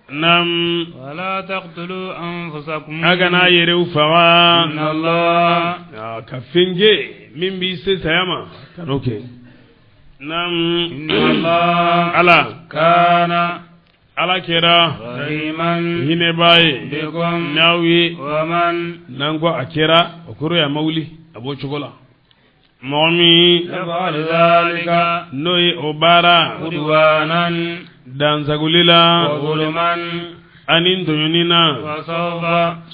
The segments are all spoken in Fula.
nam ولا تقتلوا أنفسكم agana yerew faga إن الله ka fenge min bi se sayama kanoke nam إن الله ala كان ala kera رحيما hine baye بكم nawi ومن nango akera okoro ya mauli abo chogola momi يفعل ذلك noy obara عدوانا danzagulila وظلما anin toyonina فسوف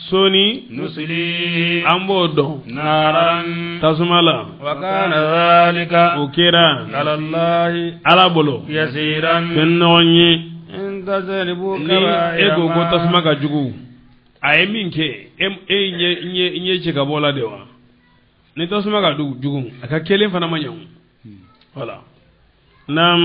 soni نصليه ambodo نارا tasumala وكان ذلك okera على الله ala bolo يسيرا fennonye إن تجتنبوا ni كبائر ego go ما tasuma ka jugu aye min ke nye cheka bola dewa ni tasuma ka jugu aka kelen fana manyan wala nam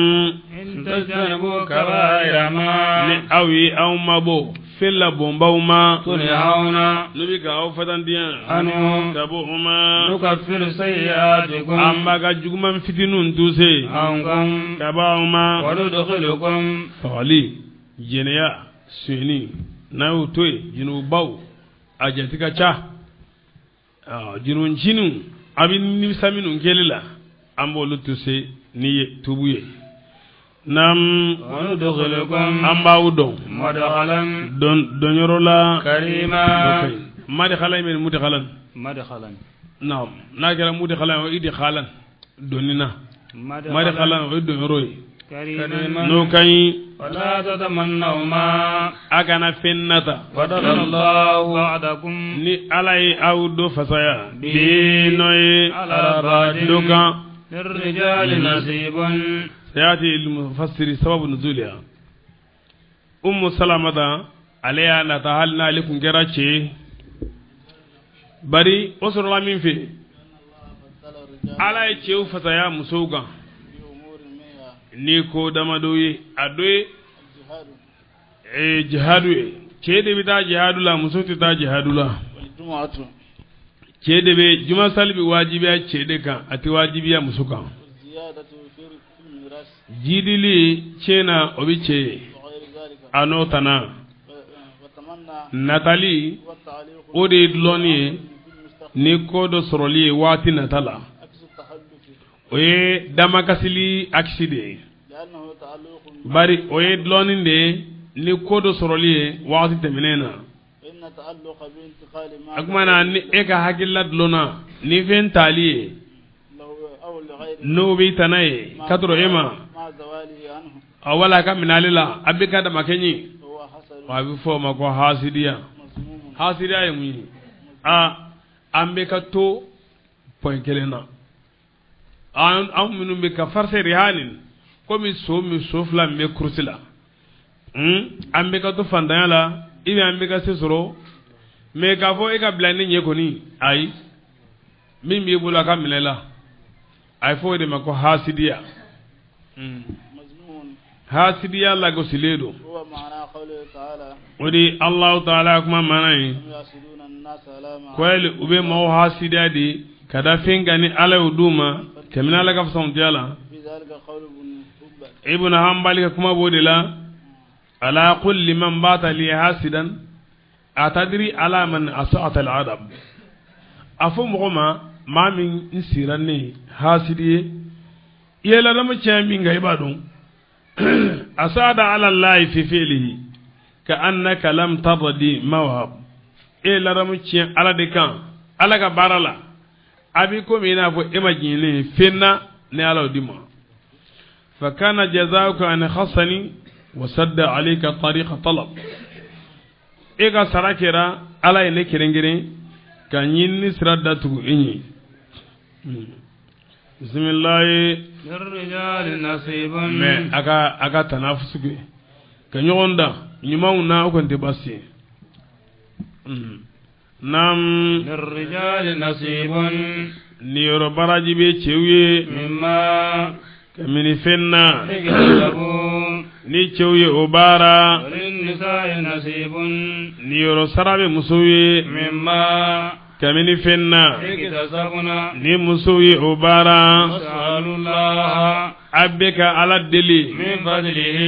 إن تجتنبوا كبائر ni ما awi aw mabo fella bombaw ma تنهون nubi ka aw fatandiya عنه kabo uma نكفر سيئاتكم amma ka juguman fitinun tuse عنكم kaba uma وندخلكم fali jeneya seni na utoy jinu baw ajatika cha jinun jinu abin ni saminu kelila ambo lutuse ni tubuye nam وندخلكم amba udon مدخلا donyorola كريما madi khalay men mudi khalan مدخلا nam na kala mudi khalan o idi khalan donina madi khalan o donyoroy كريما no kay ولا تتمنوا ما agana fennata فضل الله بعدكم ni alay awdo fasaya Bi noy على بعض dokan للرجال نصيب سياتي المفسر سبب نزولها سلامة عليها نتهلنا لكم جراتي bari osorola min fe ala ye cɛw fasaya musow kan ni ko damado ye a do ye jihadu ye cɛ de bɛ taa jihadu la muso tɛ taa jihadu la cɛ de bɛ juma sali bɛ wajibiya cɛ de kan a tɛ wajibiya muso kan jidili cɛna o bɛ cɛ ye a n'o tana natali o de ye dulɔnni ye ni ko dɔ sɔrɔli ye waati nata la o ye damakasili akisi de ye bari o ye dulɔnni de ye ni ko dɔ sɔrɔli ye waati tɛmɛnen na a kuma na ni e ka hakilila dulɔnna ni fɛn tali ye n'o b'i tana ye ka sɔrɔ e ma a wala ka minali la a bɛ ka dama kɛ ɲi a bɛ fɔ o ma ko hasidiya hasidiya ye mun ye an bɛ ka to point kelen na an minnu bɛ ka farse rihanin komi so fila min bɛ kurusi la an bɛ ka to fantanya la ibi an bɛ ka se sɔrɔ mais k'a fɔ e ka bila ne ɲɛ kɔni ayi min b'i bolo a ka minɛ la a ye fɔ o de ma ko hasidiya hasidiya lagosilen don o de Allahu Taala kuma mana ye koyali u bɛ maaw hasidiya de ka da fɛn kan ni Ala y'o d'u ma tɛmɛna Ala ka fasɔntiya la Ibn Hanbali ka kuma b'o de la ala kulli man bata li hasidan atadri ala man asa'ata al-adab afo mɔgɔ ma maa min n siran ne hasidi ye i ye ladamu tiɲɛ min kan i b'a dɔn asada ala allahi fi fi'lihi ka annaka lam taddi mawhab e ladamu tiɲɛ ala de kan ala ka baara la a bi komi i n'a fɔ e ma jiɲɛlen fenna ne ala o di ma fa kana jazaa'uka an khassani wa sadda alayka tariqa talab e ka sara kɛra ala ye ne kɛrɛnkɛrɛn ka ɲinini sira datugu e ɲɛ bisimilahi lirrijali nasibun mais a ka tanafusu kɛ ka ɲɔgɔn dan ɲumanw na o kɔni tɛ baasi ye naam lirrijali nasibun niyɔrɔ baraji bɛ cɛw ye mimma ka mini fɛn na iktasabu ni cɛw ye o baara walinnisa'i nasibun niyɔrɔ sara bɛ musow ye mimma kabini fɛn na اكتسبنا ni musow ye o baara نسأل الله a bɛ ka ala deli من فضله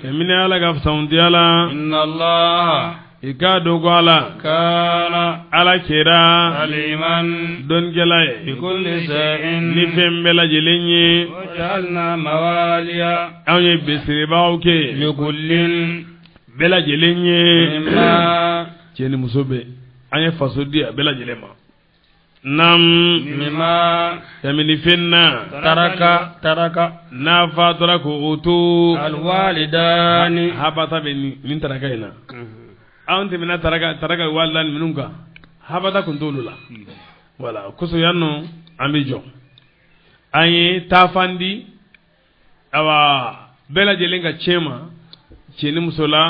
kabini ala ka fisanw di ala إن الله i k'a dɔn ko ala كان ala kɛra عليما dɔnnikɛla ye بكل شيء ni fɛn bɛɛ lajɛlen ye وجعلنا مواليا anw ye besirebagaw kɛ لكل bɛɛ lajɛlen ye مما cɛ ni muso bɛ an ye faso di a bɛɛ lajɛlen ma nam مما kabini fɛn na ترك n'a fatɔra ko o to الوالدان habata bɛ nin taraka in na anw tɛmɛna taraka walidani minnu kan habata kun t'olu la wala kosɔn yan nɔ an bɛ jɔ an ye taafan di awa bɛɛ lajɛlen ka tiɲɛ ma cɛ ni muso la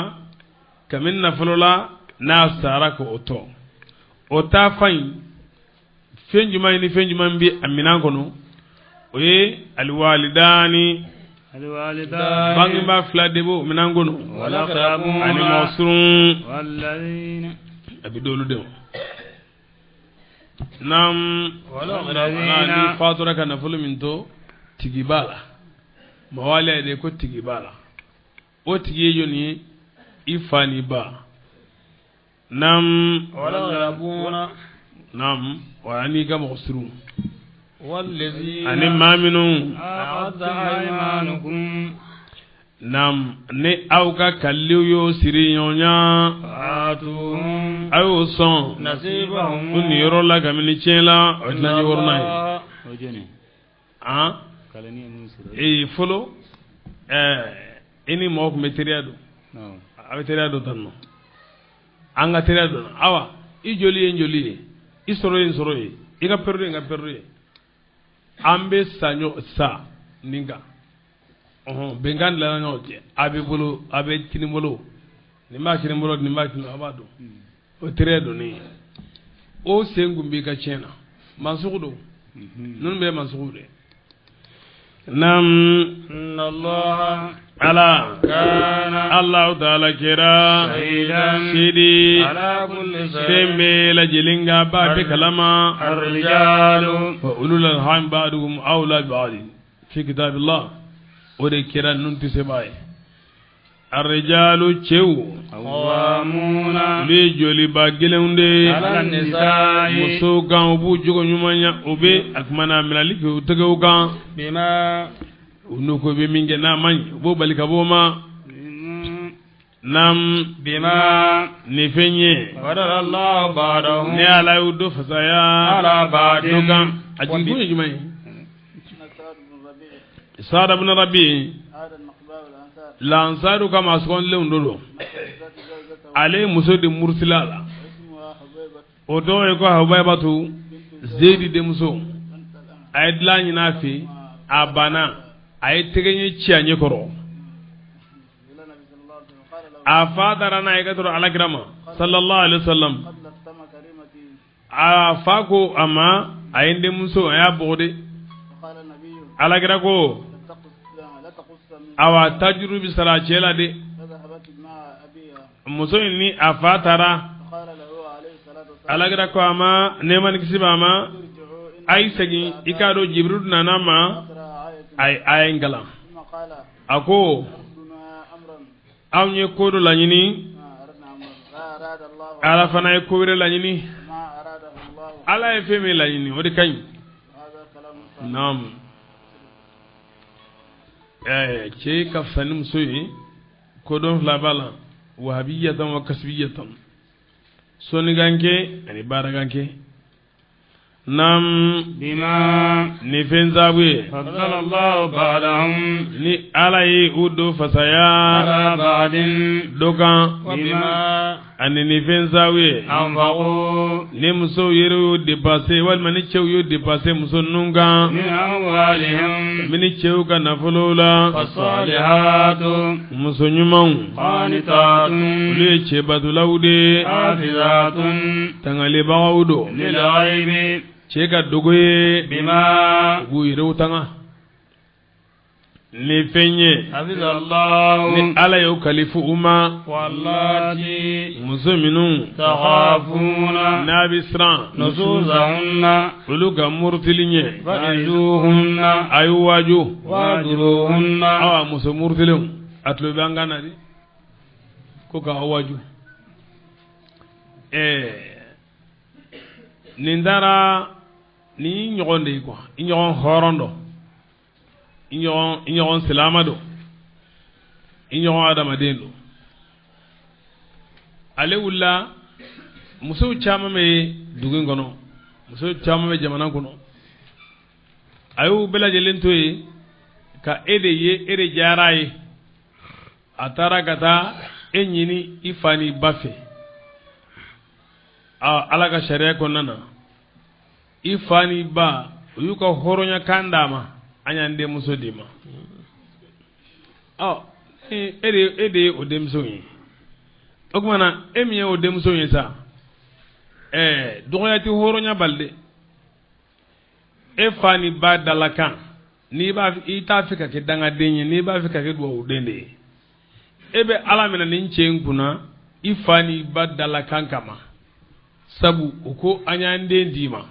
kabini nafolo la n'a sara ko o tɔ o taafan in fɛn jumɛn ni fɛn jumɛn bɛ a minɛn kɔnɔ o ye aliwalidani الوالدان bangebaa fila de b'o minɛn kɔnɔ والأقربون ani mɔsurun والذين a bɛ d'olu de ma naam والذين ni fatura ka nafolo min to tigi b'a la mawale de ko tigi b'a la o tigi ye jɔn ye i fa ni ba naam والأقربون naam wa ani ka mɔsurun والذين ani maa minnu عقدت أيمانكم naam ni aw ka kaliw y'o siri ɲɔgɔnya فآتوهم a y'o sɔn نصيبهم ko nin yɔrɔ la kabini tiɲɛ la o tɛna ye wɔrɔna ye fɔlɔ i ni mɔgɔ tun bɛ teriya don a bɛ teriya don tan nɔ an ka teriya don awa i joli ye n joli ye i sɔrɔ ye n sɔrɔ ye i ka pɛrɛdo ye n ka pɛrɛdo ye an bɛ sa nin kan bɛnkan dilanna ɲɔgɔn cɛ a bɛ bolo a bɛ kini bolo nin b'a kini bolo nin b'a kini a b'a dɔn o teriya don ne ye o sen kun b'i ka tiɲɛ na mansugu don ninnu bɛ mansugu de nam إن الله ala كان Allahu taala kɛra شهيدا sidi على كل fɛn شيء bɛɛ lajɛlen ka b'a bɛ kalama الرجال wa ulul arham ba'duhum awla bi ba'd fi kitabillah o de kɛra ninnu tɛ se b'a ye arrijalu cɛw قوامون olu ye joliba gɛlɛnw de على النساء musow kan u b'u jogo ɲuman ɲa u bɛ a kumana minɛli kɛ u tɛgɛw kan بما u n'u ko bɛ min kɛ n'a man ɲi u b'o bali ka bɔ o ma nam بما ni fɛn ye فضل الله بعضهم ni ala y'u do fasaya على بعض dɔ kan a jigin kun ye jumɛn ye Saad ibn Rabi lansaru kama sɔgɔnlenw do ale muso de mursila la o dɔw ye ko Hubaybatu Zeydi denmuso a ye dilan ɲini a fɛ a banna a ye tɛgɛ ɲɛ ci a ɲɛ kɔrɔ a fa taara n'a ye ka sɔrɔ alakira ma sallallahu alaihi wasallam a fa ko a ma a ye n denmuso a y'a bɔgɔ de alakira ko awa tajuru bi sara cɛ la de muso in ni a fa taara alakira ko a ma nɛɛma ni kisi b'a ma a yi segin i k'a dɔn Jibril nana ma a ye aya in kalan a ko anw ye ko dɔ laɲini ala fana ye ko wɛrɛ laɲini ala ye fɛn min laɲini o de ka ɲi naam cɛ ka fisa ni muso ye kodɔn fila b'a la wahabiyatan wa kasbiyatan sɔnnikan kɛ ani baarakan kɛ nam بما ni fɛn sababu ye فضل الله بعضهم ni ala ye u do fasaya على بعض dɔ kan وبما ani ni fɛn sababu ye أنفقوا ni musow yɛrɛ y'o depase walima ni cɛw y'o depase muso ninnu kan من أموالهم kabini cɛw ka nafolow la فالصالحات muso ɲumanw قانتات olu ye cɛbatulaw de حافظات tangalebagaw do للغيب cɛ ka dogo ye بما u b'u yɛrɛw tanga ni fenye hafizallahu ni ala yo kalifu uma wallati muso minnu takhafuna nabisran nusuzahunna olu ka murtilinye fa'izuhunna ayu waju wahjuruhunna awa muso murtilen atlo bangana di ko ka waju nindara ni ɲɔgɔn de quoi i ɲɔgɔn hɔrɔn dɔ i ɲɔgɔn silama do i ɲɔgɔn adamaden do ale wulila musow caman bɛ dugu in kɔnɔ musow caman bɛ jamana kɔnɔ a y'u bɛɛ lajɛlen to yen ka e de ye e de diyara ye a taara ka taa e ɲini i fa ni ba fɛ ala ka sariya kɔnɔna na i fa ni ba u y'u ka hɔrɔnya kan d'a ma an y'an denmuso di ma e de ye o denmuso ye o tuma na e min ye o denmuso ye sa dɔgɔya tɛ hɔrɔnya bali dɛ e fa ni ba dalakan n'i t'a fɛ ka kɛ dangaden ye n'i b'a fɛ ka kɛ dugawuden de ye e bɛ ala minɛ nin cɛ in kunna i fa ni ba dalakan kama sabu u ko an y'an den d'i ma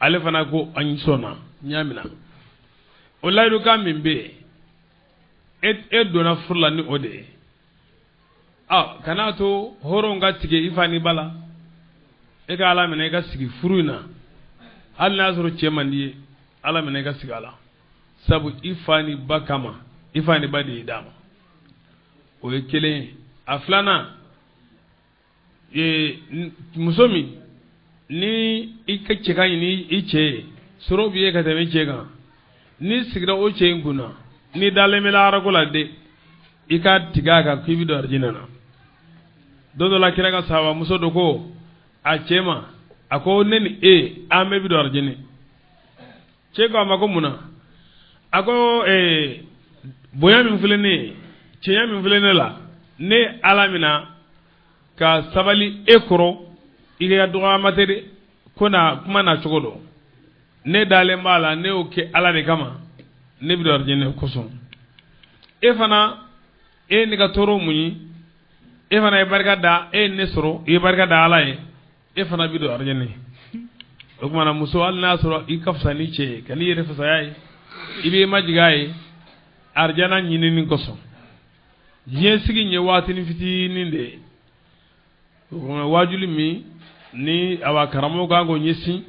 ale fana ko an sɔnna n y'a minɛ o layidukan min bɛ yen e donna furu la ni o de ye kan'a to hɔrɔnw ka tigɛ i fa ni ba la e ka ala minɛ i ka sigi furu in na hali n'a sɔrɔ cɛ man di ye ala minɛ i ka sigi a la sabu i fa ni ba kama i fa ni ba de y'i d'a ma o ye kelen ye a filanan muso min ni i ka cɛ ka ɲini i cɛ ye sɔrɔ b'i ye ka tɛmɛ cɛ kan ni sigira o cɛ in kunna ni dalen bɛ arako la de i ka tigɛ a kan k'i bɛ don arijinɛ na don dɔ la kira ka sahaba muso dɔ ko a cɛ ma a ko ne ni e an bɛɛ bɛ don arijinɛ cɛ ko a ma ko mun na a ko bonya min filɛ ne ye cɛnya min filɛ ne la ne ala mina ka sabali e kɔrɔ i ka dɔgɔyama tɛ dɛ ko na kuma na cogo dɔ ne dalen b'a la ne y'o kɛ ala de kama ne bɛ don arijinɛ kosɔn e fana e ne ka tɔɔrɔ mun ye e fana ye barika da e ye ne sɔrɔ i ye barika da ala ye e fana bɛ don arijinɛ o kumana muso hali n'a sɔrɔ i ka fisa ni cɛ ye ka n'i yɛrɛ fisaya ye i b'i majigin a ye arijana ɲinini kosɔn diɲɛ sigi in ye waatinin fitinin de ye o kumana wajuli min ni awa karamɔgɔ kan k'o ɲɛsin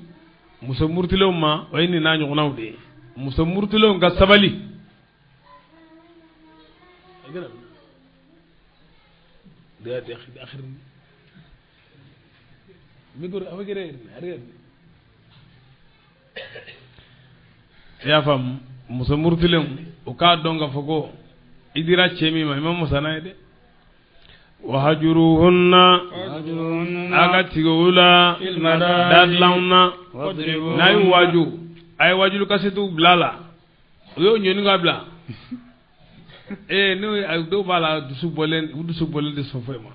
muso murutilenw ma o ye nin n'a ɲɔgɔnnaw de ye muso murutilenw ka sabali i y'a faamu muso murutilenw o k'a dɔn k'a fɔ ko i dira cɛ min ma i ma musa n'a ye dɛ wahajuruhunna a ka tigɛ u la dadilanw na n'a ye waju a ye wajulu kasetiw bila a la o y'o ɲɔni ka bila n'o dɔw b'a la u dusu bɔlen de sɔn foyi ma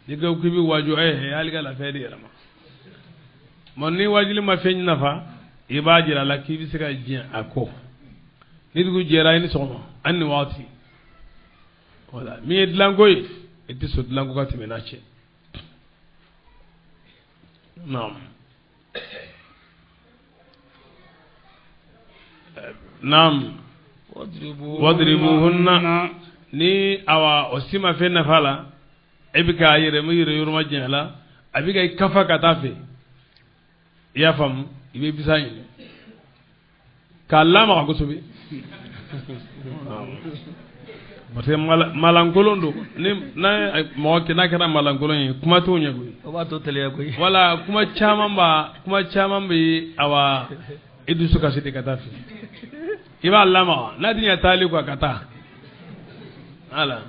n'i ko k'i bɛ waju hali ka lafiya di yɛrɛ ma ni wajuli ma fɛn nafa i b'a jira a la k'i bɛ se ka diɲɛ a kɔ ni dugu jɛra i ni sɔgɔma ani ni waati wala min ye dilanko ye i tɛ so dilanko ka tɛmɛ n'a cɛ naam wadribuhunna ni awa o si ma fɛn nafa la e bɛ k'a yɛrɛma yɔrɔma jɛnya la a bɛ ka i kafa ka taa fɛ i y'a faamu i bɛ bisa ɲini k'a lamaga kosɛbɛ parce que malankolon don n'a kɛra malankolon ye kuma t'o ɲɛ koyi o b'a to teliya koyi wala kuma caman bɛ awa i dusu kasi de ka taa fɛ i b'a lamaga n'a ti ɲɛ taali quoi ka taa voilà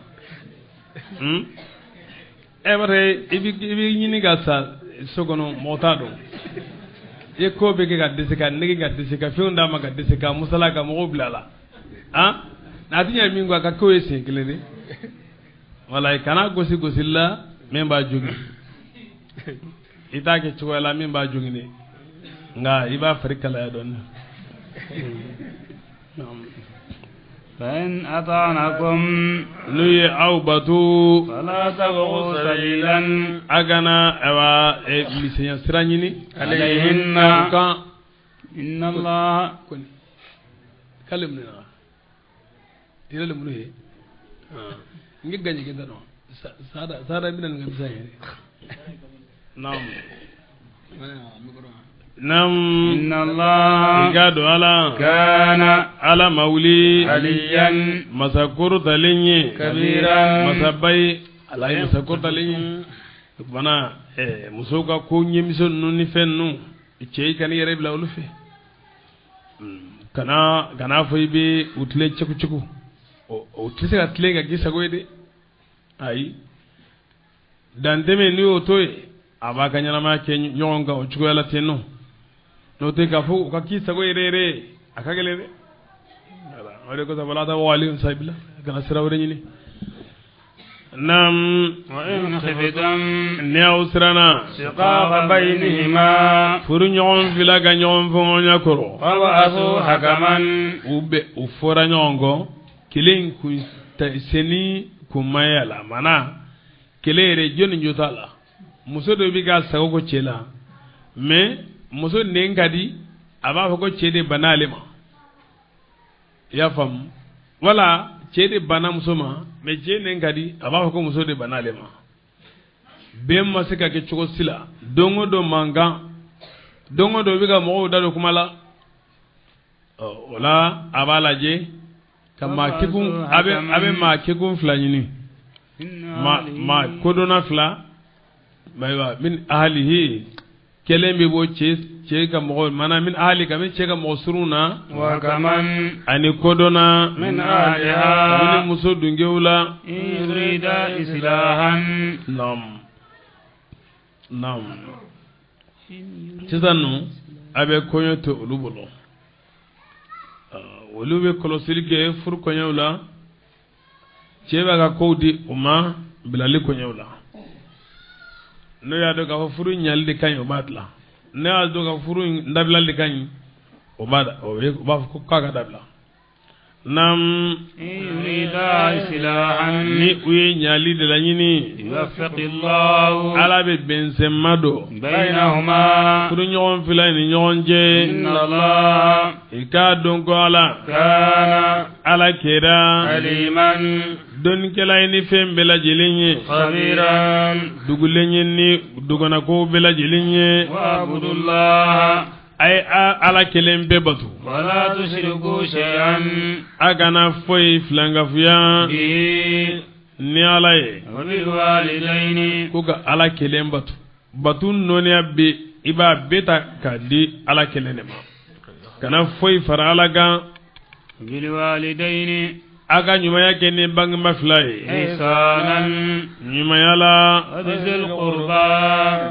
parce que i bɛ ɲini ka sa so kɔnɔ mɔgɔ t'a dɔn i ye ko bɛ kɛ ka dɛsɛ ka nege ka dɛsɛ ka fɛnw d'a ma ka dɛsɛ ka musala ka mɔgɔw bila a la n'a ti ɲɛ min kɔ a ka k'o ye siɲɛ kelen de wala kana gosi gosili la min b'a jogin i t'a kɛ cogoya la min b'a jogin de nka i b'a fari kalaya dɔɔnin فإن أطعنكم nuyi aw batu فلا تبغوا سبيلا agana awa misenya sira ɲini عليهن kan إن الله koni kale mun na tire le mun he ngi gagne ke dano sada minan ngam sa yere nam nam inna Allah igado ala kana ala mauli aliyan masakur talinye kabiran masabai ala masakur talinye bana musoka ko nyemison nuni fennu cey kan yere bla ulu fe kana foy be utle ciku ciku o tise ka tile ga gisa goyde ay dan deme ni o toy aba kanyana ma ke nyonga o ciku yala tenno no te ka fu ka kisa goyre re akagele re ala ore ko sabala ta wali sabila kana sirawre ni nam wa in khiftum ne ausrana shiqaqa baynihima furu nyon fila ga nyon fo nya koro fab'athu hakaman ube ufora nyongo kilin ku seni kumayala mana kelere joni njotala muso do bi ga sago ko chela me muso nengadi aba ko chede banale ma ya fam wala chede bana muso ma me je nengadi aba ko muso de banale ma bem masika ke chogo sila dongo do manga dongo do bi ga mo da do kumala wala abala je kama kikun abe ma kikun flanyini ma kodona fla baywa min ahlihi kelembe bo che ka mo mana min ahli ka min che ka mo suruna wa kaman ani kodona min ahliha min muso dungewla yurida islahan nam tisanu abe konyo to ulubulo olu be kolosili ke furu konyaw la ceba ka kowdi uma bilali konyaw la no ya do ka furu nyaldi kan o batla ne ya do ka furu ndabilali kan o bada o ba ko ka dabla nam yurida islahan ni uye nyali de la nyini yuwaffiqillahu ala be bensemado bainahuma furu nyon fila ni nyonje inna Allah ika don ko ala kana ala kera aliman don kela ni fem bela jelinye khabiran dugulenye ni dugana ko bela jelinye wa abudullah ay ala kelen be batu wala tushriku shay'an agana foy flanga fuya bi ni ala ye wa bil walidaini ko ga ala kelen batu noni abbe iba beta ka di ala kelen ma kana foy fara ala ga bil walidaini aga nyuma yake ni bang maflai ihsanan nyuma yala wa bizil qurba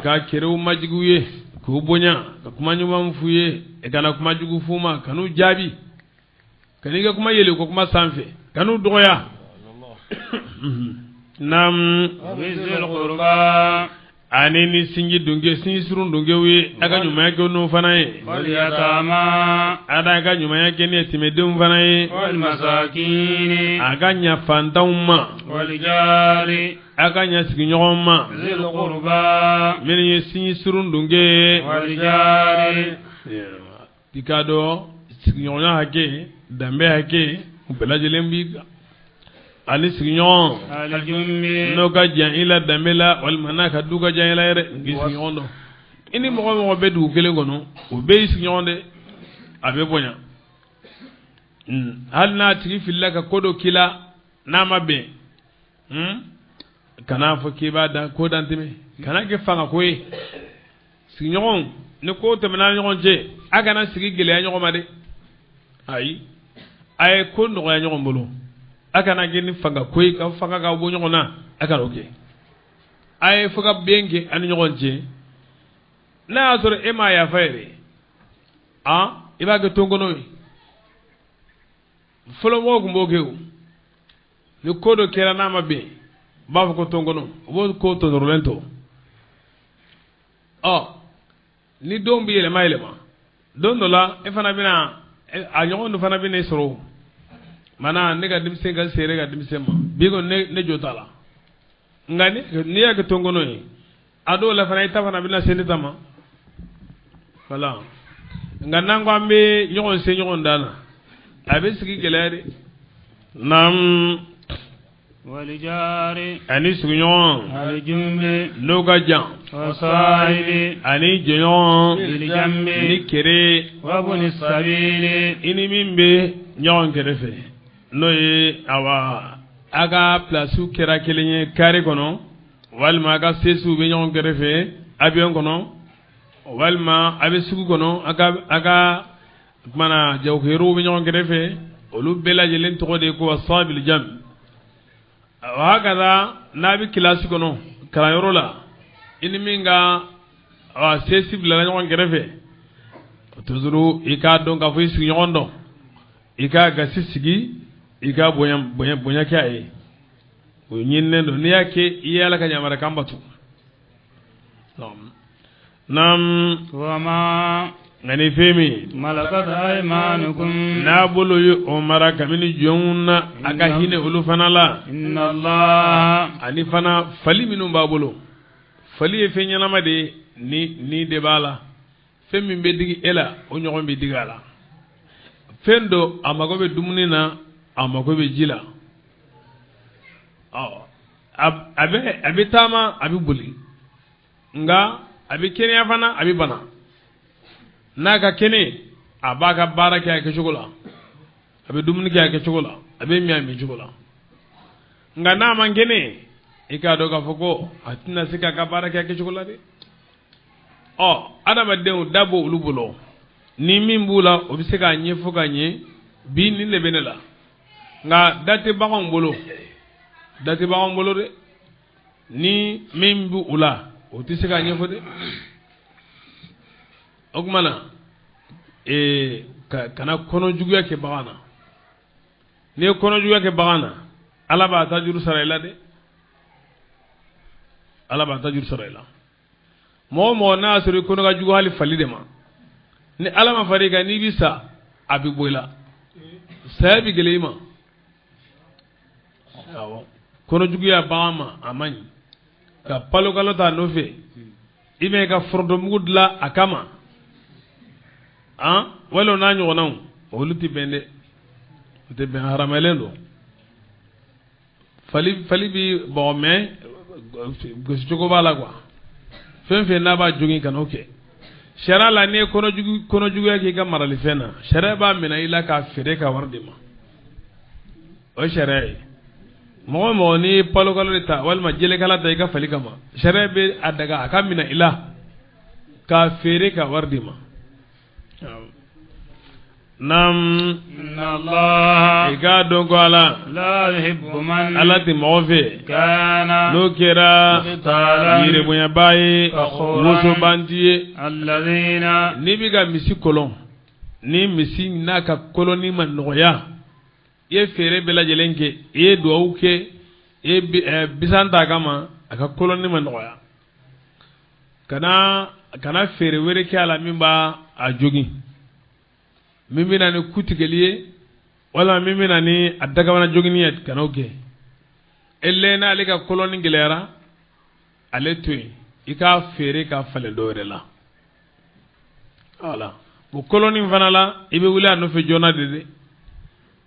ka kiru majiguye ko bonya ka kuma nyuma mfuye e kana kuma jugu fuma kanu jabi kaniga kuma yele ko kuma sanfe kanu doya nam bizil qurba ani ni singi dunge singi surun dunge wi aga nyuma yake no fanaye wal yatama ada aga nyuma yake ni timedum fanaye wal masakin aga nya fantauma wal jari aga nya sigi nyoma zil qurba min ye singi surun dunge wal jari tikado sigi nyona hake dambe hake ubela jelembi ali sigi nyon al jummi no ka jan ila dambe la wal manaka duga jan ila yere sigi nyondo ini mo be du kele gono o be sigi nyonde abe bonya hal na tigi fillaka kodo kila na mabe kana fo ke ba da ko dan teme kana ke fanga koy sigi nyon ne ko te mena nyon je aga na sigi gele nyon ma de ay ko no ya nyon bolo aga na geni fanga koy ka fanga ga bo nyon na aga roke ay fo ga benge an nyon je na azor e ma ya fere iba ga tongono folo mo ko mbogew ni ko do kera na mabe ba ko tongono bo ko to rolento ni dombi ele maile ma don dola e fana bina a nyon do fana bina soro mana ne ga dimse ga sere ga dimse ma bigo ne jotala ngani ni ya ke tongono yi ado la fana ita fana bina seni tama wala ngana ngwambe nyon se nyon dana abe sigi gelade nam walijari ani sigi nyon alijumbe loga jan wasahibi ani jenyon bilijambe ni kere wabuni sabili ini mimbe nyon kerefe no ye awa aga plasu kera kelenye kare kono walma aga sesu be nyon kerefe abion kono walma abe sugu kono aga mana jawheru be nyon kerefe olu bela jelen to de ko wasabil jam wa kaza nabi kilasi kono kala yorola ini minga wa sesi bla nyon kerefe tuzuru ika don ka fu sigi nyondo ika ga sisigi ika bonya kai o nyinne do ne yake iyala ka nyamara kambatu nam wama ngani femi malakat aymanukum nabulu yu umara kamini jonna aga hine ulu fanala inna allah ani fana fali minum babulo fali e fenyana made ni de bala femi be digi ela o nyogo be digala fendo amago be dumunina amago be jila abe tama abe buli nga abe kene fana abe bana naga kene abaga baraka ya keshogola abe dumuni ya keshogola abe miami chogola nga na mangene ikado ga foko atina sika ka baraka ya keshogola de adama de dabo ulubulo ni mimbula obisika nyefu ganye bi ni le benela nga dati bakon bolo de ni mimbu ula otisika nyefu de ogmana kana kono juguya ke bagana ne kono juguya ke bagana ala ba ta juru sarayla de ala ba ta juru sarayla mo na sori kono ga jugu hali fali de ma ni ala ma fariga ni bisa abi boyla sabi gelema awo kono juguya bagama amani ka palo galota nofe ime ka fordo mugudla akama wala na nyo nawo oluti bende te ben haramelendo fali bi bo me gosugo bala kwa fen na ba jogi kan oke shara la ne kono jugu yake ga marali fena shara ba mina ila ka fere ka wardima o shara mo ni palo kalo ta wal ma jele kala ta ga fali kama shara be adaga aka mina ila ka fere ka wardima nam inna allah iga dogo ala la yuhibbu man alati mofe kana no kera mukhtalan yire bunya baye woso bandiye alladhina nibiga misi kolon ni misi naka koloni man noya ye fere bela jelenke ye duauke ye bisanta kama aka koloni man noya kana fere were kala mimba a jogi mimina ni kutigeliye wala mimina ni adaga wana joginiye kanoke elle na ale ka koloni gelera ale tuyi ika fere ka fale dore la wala bu koloni fana la ibe wula no fe jona dede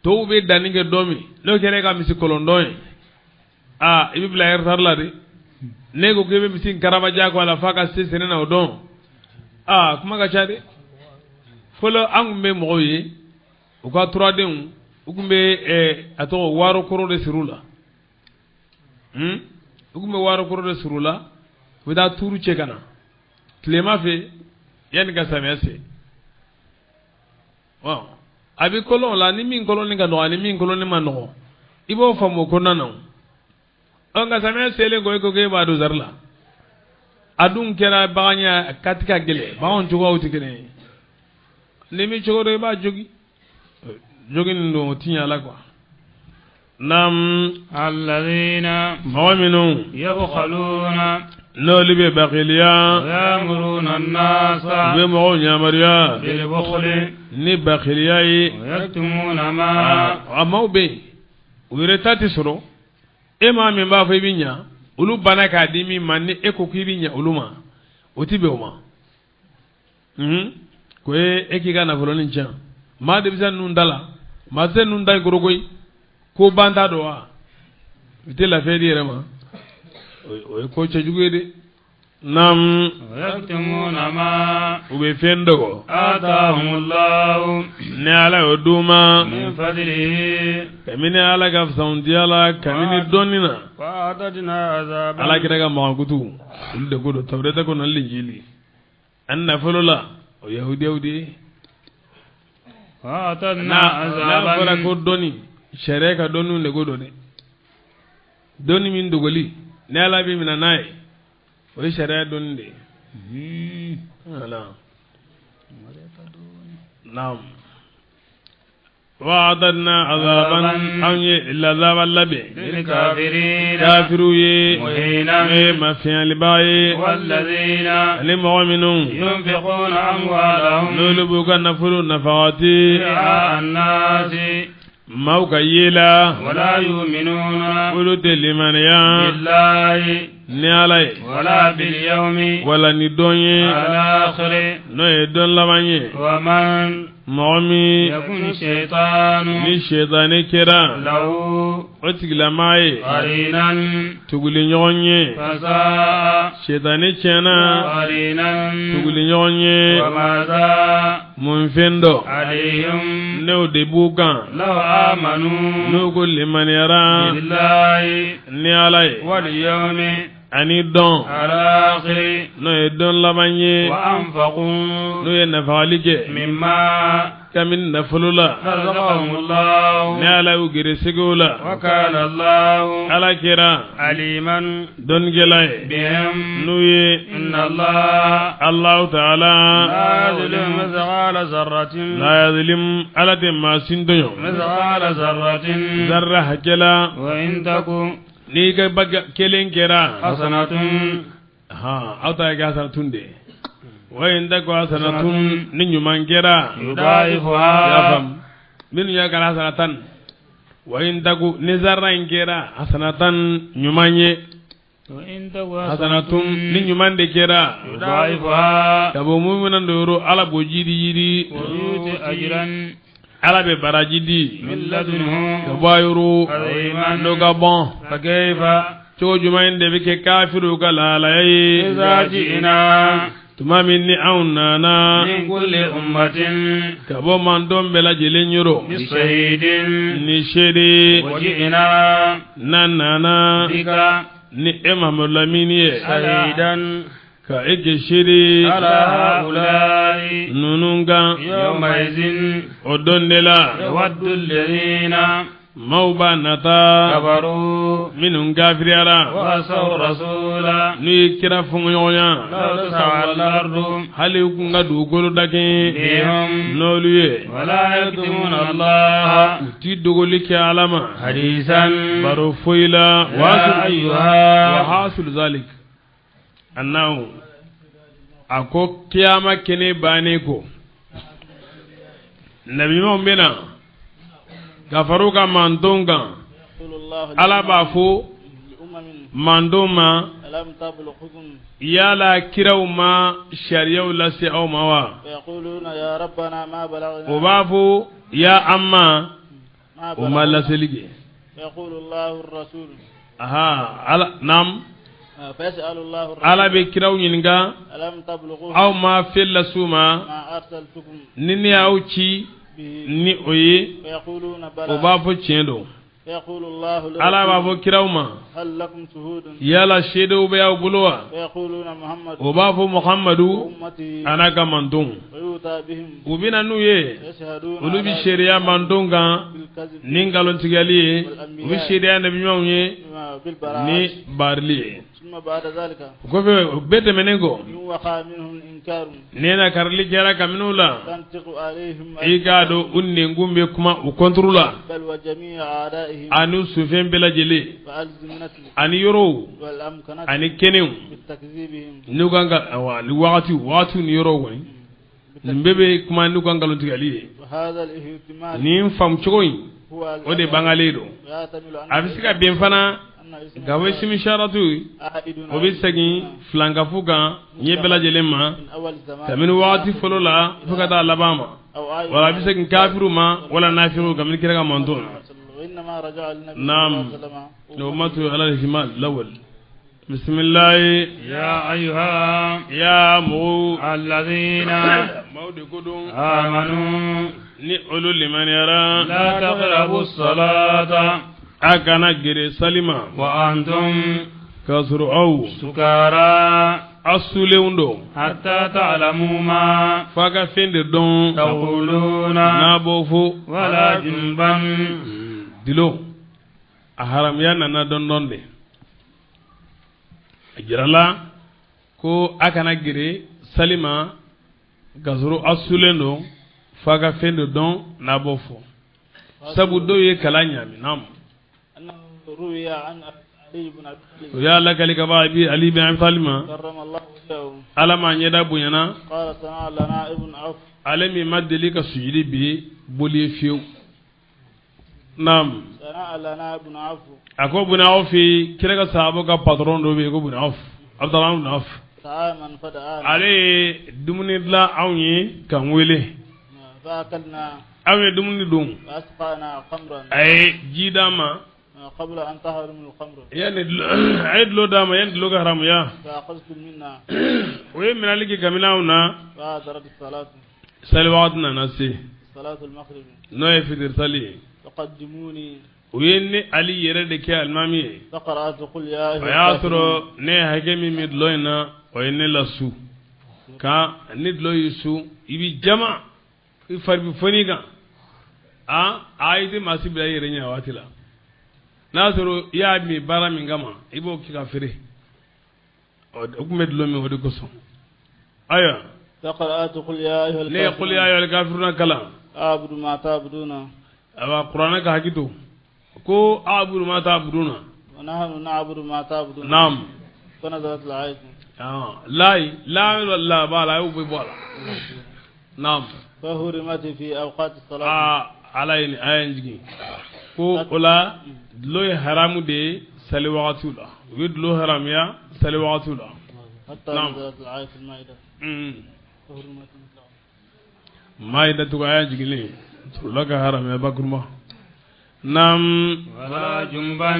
to be daninge domi no kere ka misi kolondoy ibe bla ertar la de nego kebe misi karaba jago ala faka sesene na odon kuma ga chade folo angumbe moye uka turaden ugumbe ato waro koro de sirula ugumbe waro koro de sirula wida turu chekana klema fe yani ga samese abi kolon la ni min kolon ga no ani min kolon ma no ibo famo konana nga samese le go ko ba do zarla adun kera baganya katika gele bawon jogo utikene nemi chogoro ba jogi ndo tinya la kwa nam alladhina mu'minun yabkhaluna n'olu bɛ bakiliya ويأمرون الناس u bɛ mɔgɔw yamaruya بالبخل ni bakiliya ye ويكتمون ما a maaw bɛ yen u yɛrɛ ta tɛ sɔrɔ e maa min b'a fɔ i bɛ ɲa olu banna k'a di min ma ni e ko k'i bɛ ɲa olu ma o tɛ bɛn o ma ko e k'i ka nafolonin tiɲɛ maa denmisɛn ninnu da la maa tɛ ninnu da goroko ye ko ban t'a dɔn wa i tɛ lafiya di yɛrɛ ma o ye ko cɛjugu ye dɛ naam ويكتمون ما u bɛ fɛn dɔgɔ آتاهم الله ni ala y'o d'u ma من فضله kabini ala ka fisantiya la kabini dɔnni na وأعتدنا عذابا ala kira ka magankutu olu de ko don tawureta kɔnɔ hali linjili an nafolo la o yahudiyaw de ye وأعتدنا n'a fɔra عذابا ko dɔnni sariya ka dɔnniw de ko don dɛ dɔnni min dogoli ni ala bɛ minɛ n'a ye o ye sariya dɔnni de ye naam وأعتدنا عذابا أن العذاب اللبي للكافرين كافروا مهينا ما في الباي والذين المؤمنون ينفقون أموالهم نولبوك نفر نفقاتي رئاء الناس موكا يلا ولا يؤمنون قلت لمن يا بالله نيالي ولا باليوم ولا ندوني الآخر نو يدون لباني ومن مؤمن يكون الشيطان ni shaytani kira له o tigila maaye قرينا tuguli ɲɔgɔn ye فساء shaytani tiɲɛna قرينا tuguli ɲɔgɔn ye وماذا mun fɛn dɔ عليهم n'o de b'u kan لو آمنوا n'u ko limaniyara بالله ni ala ye واليوم ani dɔn الآخر n'o ye dɔn laban ye وأنفقوا n'o ye nafagali kɛ مما kabini nafolo la رزقهم الله ni ala y'u gɛrɛsɛgɛw la وكان الله ala kɛra عليما dɔnnikɛla ye بهم n'u ye إن الله alahu taala لا يظلم مثقال ذرة la yazlim ala tɛ maa sin dɔɲɔ مثقال ذرة zarra hakɛ la وإن تكن n'i ka baga kelen kɛra حسنة aw ta kɛ hasanatun de wa in ta ko hasanatun ni ɲuman kɛra y'a يضاعفها faamu minnu y'a kɛra hasanatan wa in ta ko ni zarra in kɛra hasanatan ɲuman ye وإن تكن hasanatun ni ɲuman de kɛra يضاعفها ka bɔ muminan do yɔrɔ ala b'o jiri yiri ويؤتي أجرا ala bɛ baraji di من لدنه ka bɔ a yɔrɔ عظيما n'o ka bɔn فكيف cogo jumɛn in de bɛ kɛ kafiru ka lahalaya ye إذا جئنا tuma min ni anw nana من كل أمة ka bɔ mandɔn bɛɛ lajɛlen yɔrɔ بشهيد ni seede وجئنا n'an nana بك ni e Mamadu Lamini ye شهيدا ka e kɛ seede على هؤلاء ninnu kan يومئذ o don de la يود الذين maaw b'a nata كفروا minnu kafiriyara وعصوا الرسول n'u ye kira fɔɲɔgɔnya لو تسعى الأرض hali u kun ka dugukolo dakɛɲɛ بهم n'olu ye ولا يكتمون الله u ti dogoli kɛ ala ma حديثا baro foyi la يا أيها wahasul zalik annahu a ko kiyama kɛnɛ bannen ko nabiɲumanw bɛna ka far'u ka mantonw kan ala b'a fɔ mantonw ma yala kiraw ma sariyaw lase aw ma wa o b'a fɔ ya amma o ma laseli kɛ aha ala nam ala bɛ kiraw ɲininka aw ma fɛn las'u ma ni ne y'aw ci ni o ye o b'a fɔ tiɲɛ don ala b'a fɔ kiraw ma yala seedew bɛ y'aw bolo wa o b'a fɔ muhamadu ana ka mantonw u bɛna n'u ye olu bɛ seereya mantonw kan ni nkalontigɛli ye u bɛ seereya nabiɲumanw ye ni baarili ye o kɔfɛ o bɛɛ tɛmɛnen kɔ إنكار nena karli kera kaminula تنطق عليهم igado unne ngumbe kuma ukontrula بل وجميع أعدائهم anu sufen bela jele فألزم نتل ani yoro والأمكنة ani kenew بتكذيبهم nuganga awali wakati ni yoro woni mbebe kuma nuganga lontigali وهذا الاهتمام ni fam chogoy هو ode bangaledo يعتمد على abisika benfana أن اسم gawe simisharatu عائد obisagi flanga fuga nyebela jelema من أول زمان kamin wakati folola fukata labama أو عائد wala bisagi kafiru ma wala nafiru kamin kiraga mandon وإنما رجع النبي نعم. صلى الله عليه وسلم نومته على الهمال الاول بسم الله يا أيها يا مو الذين مودي كدون آمنوا ni olu liman yara لا تقربوا الصلاة akana gere salima وأنتم kasuru aw سكارى asuleundo حتى تعلموا ما faga fende don تقولون na bofo ولا جنبا dilo a haram ya nana don don de jirala ko akana gere salima kasuru asulendo faga fende don na bofo sabu do ye kala nyami nam أنه روي عن علي بن أبي طالب ya lakali ka ba bi ali bin abi talib كرم الله وجهه ala ma nyeda bunyana قال صنع لنا ابن عوف alemi madeli ka sujudi bi boli fiu nam صنع لنا ابن عوف ako buna ofi kira ka sahabo ka patron do be ko buna of abdallah ibn auf طعاما فدعانا ale dumuni la awnyi kan wele فأكلنا awye dumuni dum وأسقانا خمرا ay jidama قبل أن تحرم الخمر yani ay lo dama yan lo ga haram ya فأخذتم منا we minaliki kamilawna فأدرت الصلاة salwatna nasi صلاة المغرب no e fidir sali فقدموني uyenne ali yere de ke almami فقرأت قل يا أيها ayatro ne hagemi mid loina oyenne lasu ka nid lo yusu ibi jama farbi foniga a ayiti masibila yere nya watila nasoro ya mi bara min gama ibo kika fere o kumed lo mi wodi koso aya فقرأت قل يا أيها ne qul ya ayyuhal kafiruna kala أعبد ما تعبدون aba qur'ana ka hakito ko abudu ma ta'buduna ونحن نعبد ما تعبدون nam فنزلت الآية la la bala ubi bala nam فهرمت في أوقات الصلاة alayni ayan jigi ko ola loy haramu de sali waqtu la wid lo haram ya sali waqtu la حتى نعم. نزلت الآية في المائدة فهرمت maida to ayan jigi ne to laga haram ya bakurma nam ولا جنبا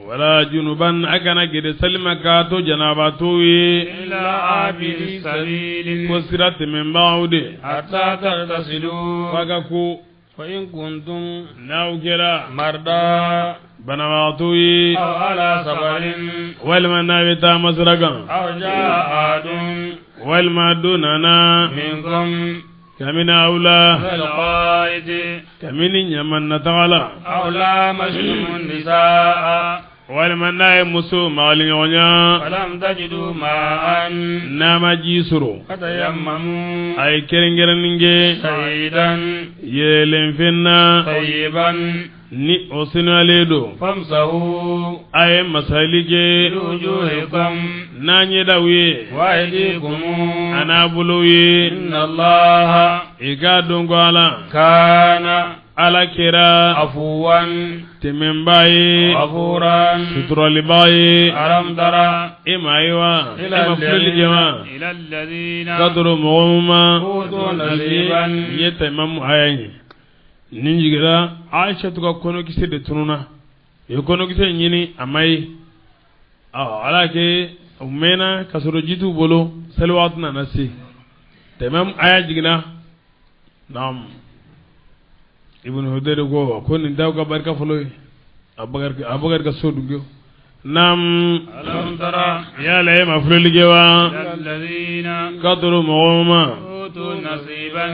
wala junuban akana gede salima ka to janaba to ye إلا عابر سبيل ko sirate men bawde حتى تغتسلوا faga ko فإن كنتم naw kera مرضى bana to ye أو على سفر walma nawe ta masragan أو جاء أحد walma dunana منكم kamina aula من الغائط kamini nyaman na tagala أو لامستم النساء walma nae muso magalin yonya فلم تجدوا ماء nama jisuro فتيمموا ay kerengereninge سعيدا yelen fenna طيبا ni osinaledo فامسحوا ay masalige بوجوهكم nanye dawiye وأيديكم ana buluye إن الله iga dongo ala كان ala kera عفوا temembaye غفورا suturalibaye ألم ترى imaiwa إلى imafulilijewa الذين kadoro mogoma أوتوا نصيبا yeta imamu ayaye ninjigira aisha tuka kono kise de tununa yo kono kise nyini amai ala ke umena kasoro jitu bolo salwat na nasi tamam aya jigina nam ibn hudayr go ko ni daw ga barka folo abagar ka sodugyo nam ألم ترى ya la ma fuliligewa إلى الذين kadoro mogoma أوتوا نصيبا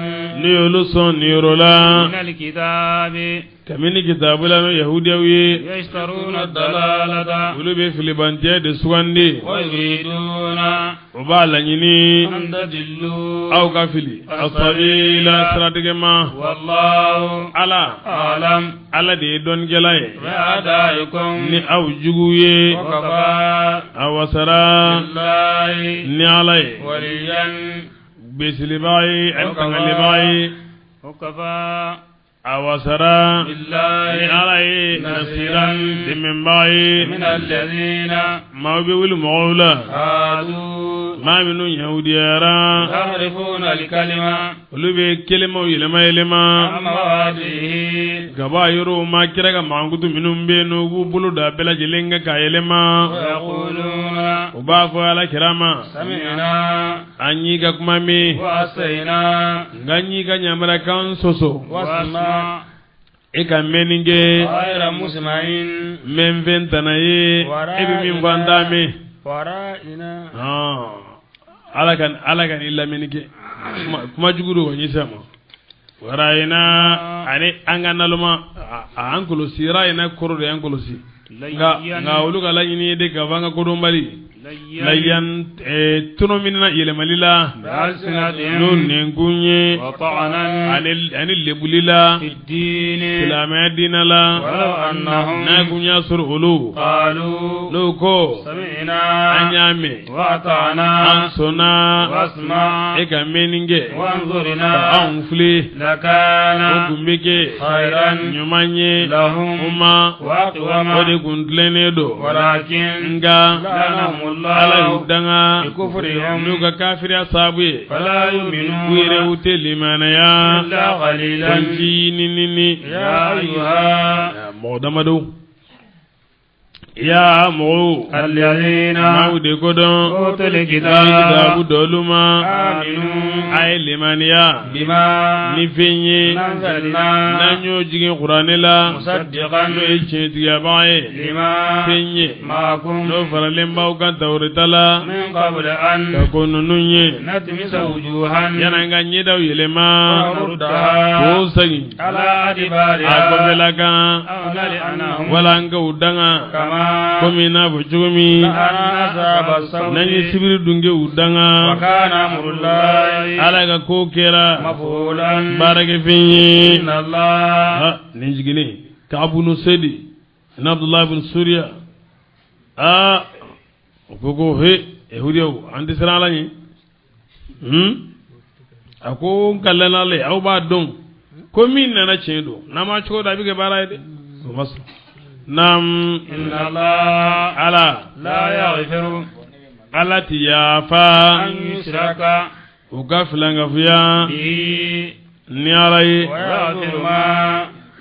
ni oluson ni rola من الكتاب kamini kitabula no yahudiyawi yashtaruna dalalata ulube filibantiya de sugandi wa yuriduna ubala nyini an tadillu aw kafili asabila siratigema wallahu ala alam ala de don gelaye ba'daikum ni aw juguye wa kafa awasara billahi ni alaye waliyan besilibai antangalibai wa kafa awasara billahi ni alaye nasiran dimimbai min alladhina ma be wul mawla hadu ma minu yahudiyara yahrifuna alkalima ulube kelema yelema amawadihi gaba yoro ma kiraga mangutu minum be no gu bulu da bela jelenga ka yelema yaquluna uba ko ala kirama sami'na anyi ga kuma me wa asayna ganyi ga nyamara kan soso wasma eka meninge ghayra musma'in men ventana ye ebi min vanda me fara'ina alakan illa menike kuma juguru ko nyisama warayina ani anga naluma a ankolosi rayina korodo ankolosi nga uluga la ini de gavanga kodombali layyan tuno minna yele malila nun nengunye anil lebulila silama dinala na gunya sur ulu qalu loko sami'na anyame wa ata'na ansona wasma eka meninge wanzurna anfli lakana kumbeke khairan nyumanye lahum uma waqwama ode gundlene do walakin nga lanahum ala hudanga bikufrihim nuga kafiri asabu fala yu'minuna wire ute limana ya illa qalilan wanji nini ya ayyuha modamado ya mo alladhina maude godon utul kitabu doluma aminu ay limaniya bima nifinye nanzalna nanyo jigin qur'anila musaddiqan no echetiya bae lima finye ma'akum no faralemba ukan tawritala min qabl an kakonununye natmisa wujuhan yana nga nyeda yelema naruddaha ko sangi ala adibariha akomelaka aw nali'anahum wala nga udanga kama komi na bujumi ana asaba sawti nanyi sibiri dunge wa udanga kana amrullahi ala ga ko kera mafulan barake finye inna allah ni jigini ka abunu sedi na abdullah ibn suriya gogo he ehudiyo andi sirala ni ako kallana le au ba don ko min na chedo na ma cho da bige bara de ko mas nam inna allah ala la yaghfiru ala tiyafa an yushraka ugaflanga fiya bihi ni alai wa yaghfiru ma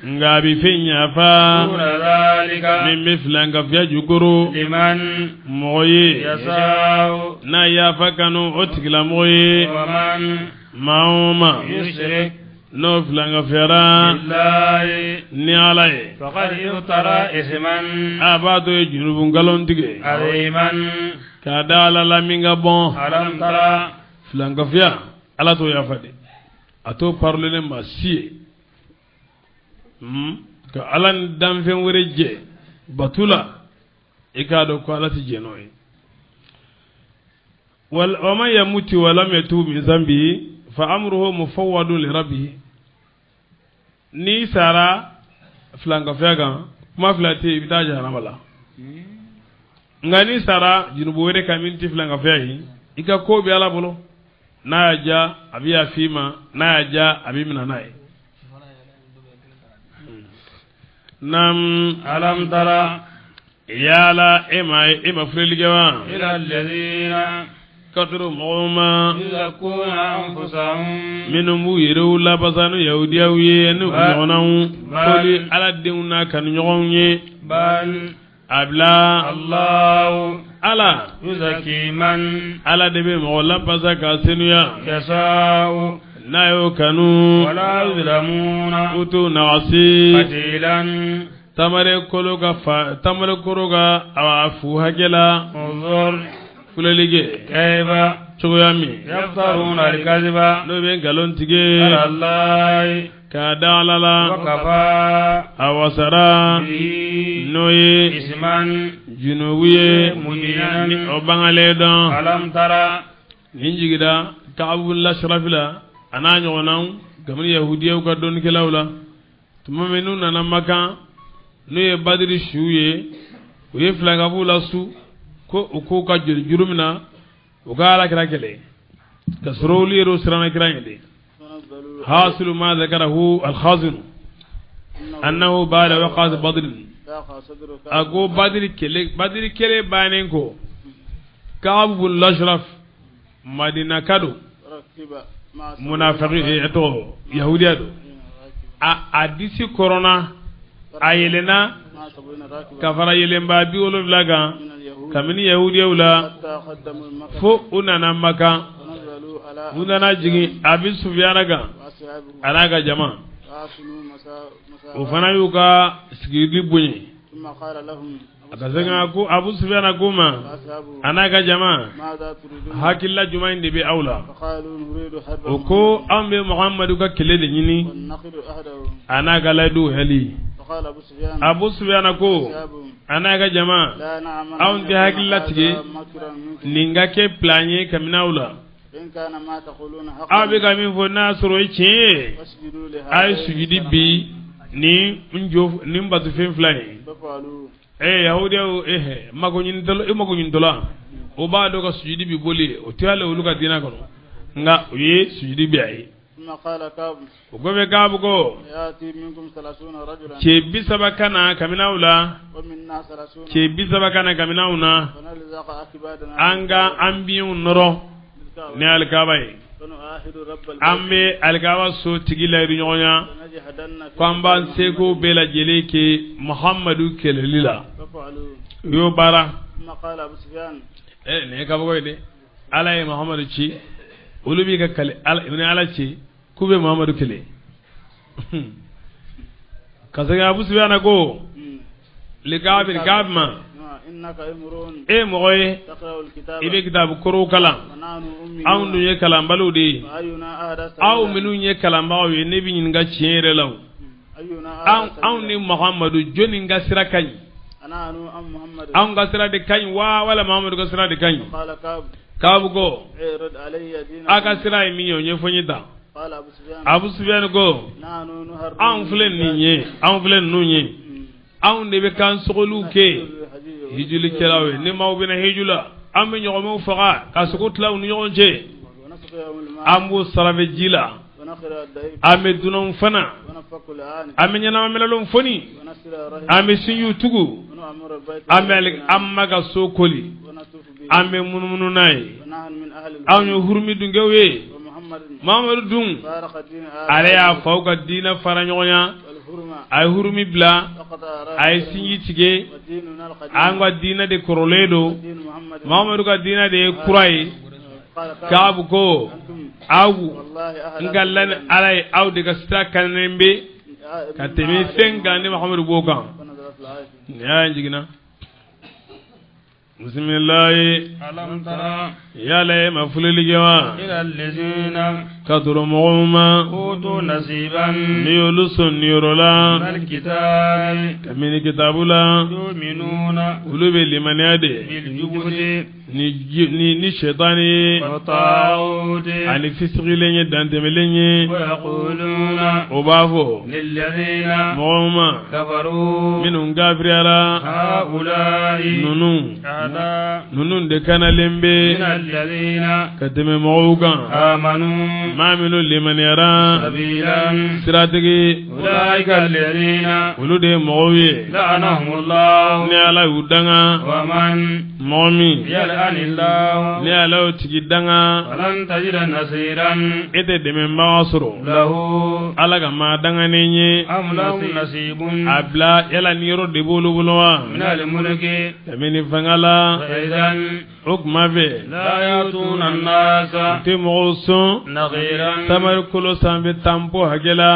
nga bi fenya fa duna dhalika min miflanga fiya jukuru liman moye yasau na ya fa kanu otigla moye wa man mauma yushrik no flanga fera billahi ni alai faqad yuftara isman abado junubun galon dige aziman ka dala la minga bon alam tara flanga fiya ala to ya fade ato parler ma sie ka alan damfen wure je batula ikado ko alati je noy wal wama yamuti wa lam yatub min zambi fa amruhu mufawwadun li rabbih ni sara flanga fiaga kuma flati bita jahanamala ngani sara junubu wure kaminti flanga fiahi ika ko bi ala bolo na ja abiya fima na ja abimina nai nam alam tara yala ema freligewa ila alladhina katru mawma yuzakuna anfusahum minum yiru la basanu yahudiyawiye nu nyonawu koli ala deuna kan nyonye bal abla allah ala yuzaki man ala debe mo la basaka senuya yasau nayo kanu wala yuzlamuna utu nawasi qatilan tamare koroga afu hagela unzur fulelige kayfa chogoyami yaftaruna alkaziba no be galon tige ala allah ka dalala وكفى awasara به noye اسما junubuye مبينا ni obangale don ألم ترى ninjigida ka'abul ashrafila ana ñogonan gamni yahudiyaw ka don kelawla tuma menu nana maka no ye badri shuye o ye flanga bula su ko ko ka jurumina o ga ala kira kele kasroli yero sirana kira ngede hasilu ma zakarahu al-khazin annahu ba'da waqat badr ago badri kele banen ko ka'abul ashraf madina kado munafiqi eto yahudiya do a disi corona ayelena kafara yelemba bi wolo blaga kamini yahudiya wala fo unana maka unana jigi abi sufyana ga anaga jama o fana yuka sigidi bunyi akazenga ko abu sufyana goma anaga jama hakilla jumain de be aula o ko ambe muhammadu ka kele de nyini anaga ladu hali abu sufyana ko anaga jama aun de hakilla tige ninga ke planye kaminaula abe ga min fo nasro ichi ay sujudi bi ni njof ni mbatu fen flay yahudiya mago nyin dola o ba do ka sujudi bi boli o tiale o luka dina kono nga ye sujudi bi ay o gobe gabu go ke bi sabakana kaminaula ke bi sabakana kaminauna anga ambiyun noro ne alkabai amme alkawa so tigila riñoña kwamban seko bela jele ke muhammadu kelelila yo bara ne ka boy de ala e muhammadu ci ulubi ka kale ala ne ala ci kube muhammadu kele kasaga abu sufyan go li gabir gabma moye ibe kitabu koro kala aw nu ye kala baludi aw minu ye kala bawo ye ne bi nyinga ciere law aw ni muhammadu joni nga sira kañ aw nga sira de kañ wa wala muhammadu ga sira de kañ kabu go aka sira mi yo nye fonyita abu sufyan go aw fulen ni nye aw fulen nu nye aw ne be kan sogolu ke hijuli kelawe ni mawbina hijula am ñogo mo faga ka suko tlaw ni ñogo je ambu sarabe jila ame dunon fana ame nyana melalon foni ame sinyu tugu ame amma ga sokoli ame mununu nay aw ñu hurmi du ngewe mamadu dun ale ya fawka dina fara ñogonya ay hurmi bla ay sinyi tige angwa dina de koroledo mamadu ka dina de kurai kabu ko awu ngalan alay aw de ka sta kanembe ka temi senga ni muhammadu bokan ya njigina bismillah alam tara ya la mafulili jama ila allazina kadru mu'ma utu nasiban niyulusun nirola mal kitab kamini kitabula yu'minuna ulube limanade bil jubti ni shetani wa ta'udi ani fisri lenye danteme lenye wa yaquluna obafo lil ladina mu'ma kafaru minun gafriara haulai nunun de kana lembe min alladhina kateme mawugan amanu ma minu liman yara sabilan siratigi ulaika alladhina ulude mawiye la'anahumullahu ni ala udanga wa man momi yal'anillahu ni ala tigidanga falan tajida nasiran ete deme mawasro lahu ala ga ma danga nenye am lahu nasibun abla yala niro de bolu bulwa min al-mulki kamini fangala faidan hukma ve la yatuna an-nasa te moson naghiran tamar kulo sambe tampo hagela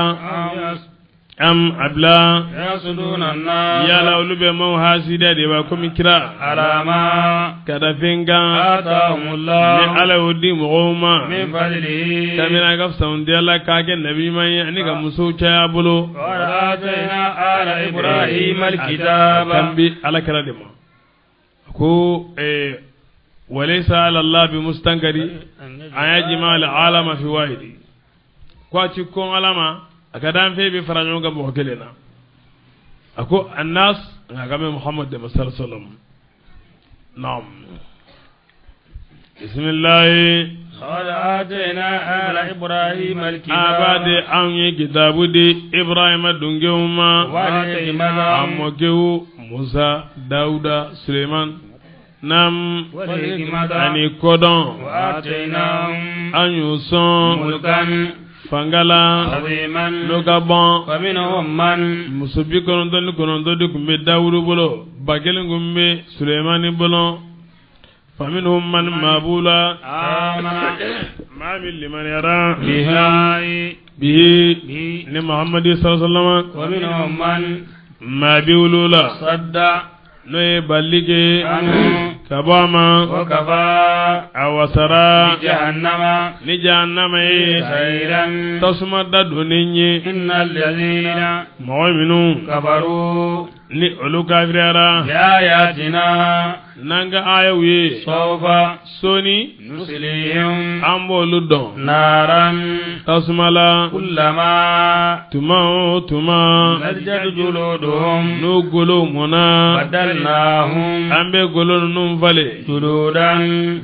am abla يحسدون الناس yala olu bɛ maaw hasida de ba komi kira على ما kada fɛn kan آتاهم ni الله ala y'o di mɔgɔw ma من فضله kabini ka fisa di ala k'a kɛ nabi ɲuman ye ani ka musow caya bolo وآتينا آل إبراهيم الكتاب kan bi ala kɛra de ma ko walaysa ala allah bi mustankari an yajma al alama fi wahidi ko a ci kon ala ma a ka dan fɛ bɛ fara ɲɔgɔn kan mɔgɔ kelen na a ko annas nka ka bɛ muhammad de masal sallam naam bismillah قد آتينا آل إبراهيم الكتاب abade an ye kitabu di ibrahima dungew ma والحكمة amokew musa dauda suleiman nam والحكمة ani kodɔn وآتيناهم an y'u sɔn ملكا fangala عظيما n'o ka bɔn ومنهم من muso 99 de tun bɛ dawudu bolo 1000 kun bɛ suleimani bolo faminhum man mabula آمن maa min limaniyara بها bihi ni muhammadu sallallahu alaihi wasallam ومنهم من maa bi wulula صد n'o ye balli kɛ عنه ka bɔ a ma وكفى a wasara بجهنم ni jahannama ye سعيرا tasuma da donnen ye إن الذين mɔgɔ minnu كفروا ni olu kafiriyara بآياتنا n'an ka ayaw ye سوف soni نصليهم an b'olu dɔn نارا tasuma la كلما tuma o tuma نضجت جلودهم n'u golow mɔna بدلناهم an bɛ golo ninnu falen جلودا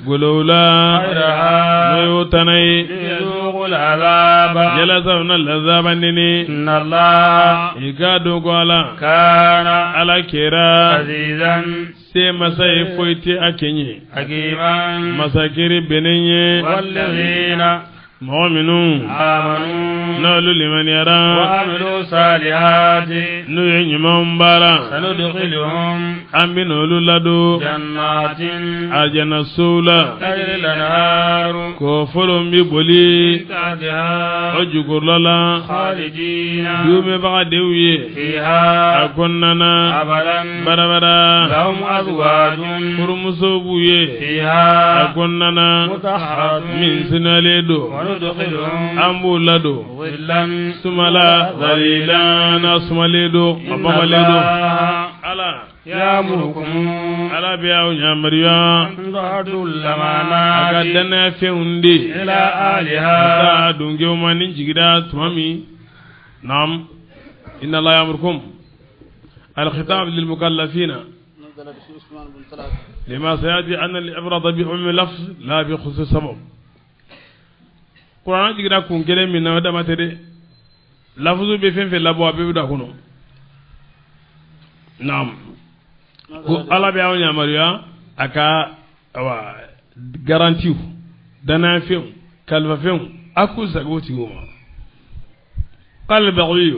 golow la n'o غيرها y'o tana ye ليذوقوا العذاب yalasa u na lazaba nini إن الله i k'a dɔn ko ala كان ala kɛra عزيزا se masa ye foyi tɛ a kɛ ɲɛ حكيما masakiri bɛnnen ye والذين mɔgɔ minnu آمنوا n'olu limaniyara وعملوا الصالحات n'u ye ɲumanw baara سندخلهم an bɛ n'olu ladon جنات alijanasow la تجري الأنهار k'o fɔlɔ bɛ boli من تحتها o jukɔrɔla la خالدين duumɛbaga denw ye a فيها kɔnɔna na أبدا barabara لهم أزواج furumusow b'u ye a فيها kɔnɔna na مطهرة min sinalen don وندخلهم an b'u ladon ظلا sumala zalila na sumalen don a إن bamalen don الله ala يأمركم ala bɛ aw yamariya أن تؤدوا a ka الأمانات danaya fɛnw de إلى ka أهلها taa dunkew ma ni jigira tuma min naam inna allah yamurkum الخطاب للمكلفين نزل في عثمان بن طلحة لما سيأتي أن العبرة بعموم اللفظ لا بخصوص السبب قرآن جيغرا كون كلام من نودا ماتري لفظ بفين في لابو بيبدا كونو نعم ko ala be awnya mariya aka awa garantiu dana fiu kalva fiu aku zagoti goma قال البغوي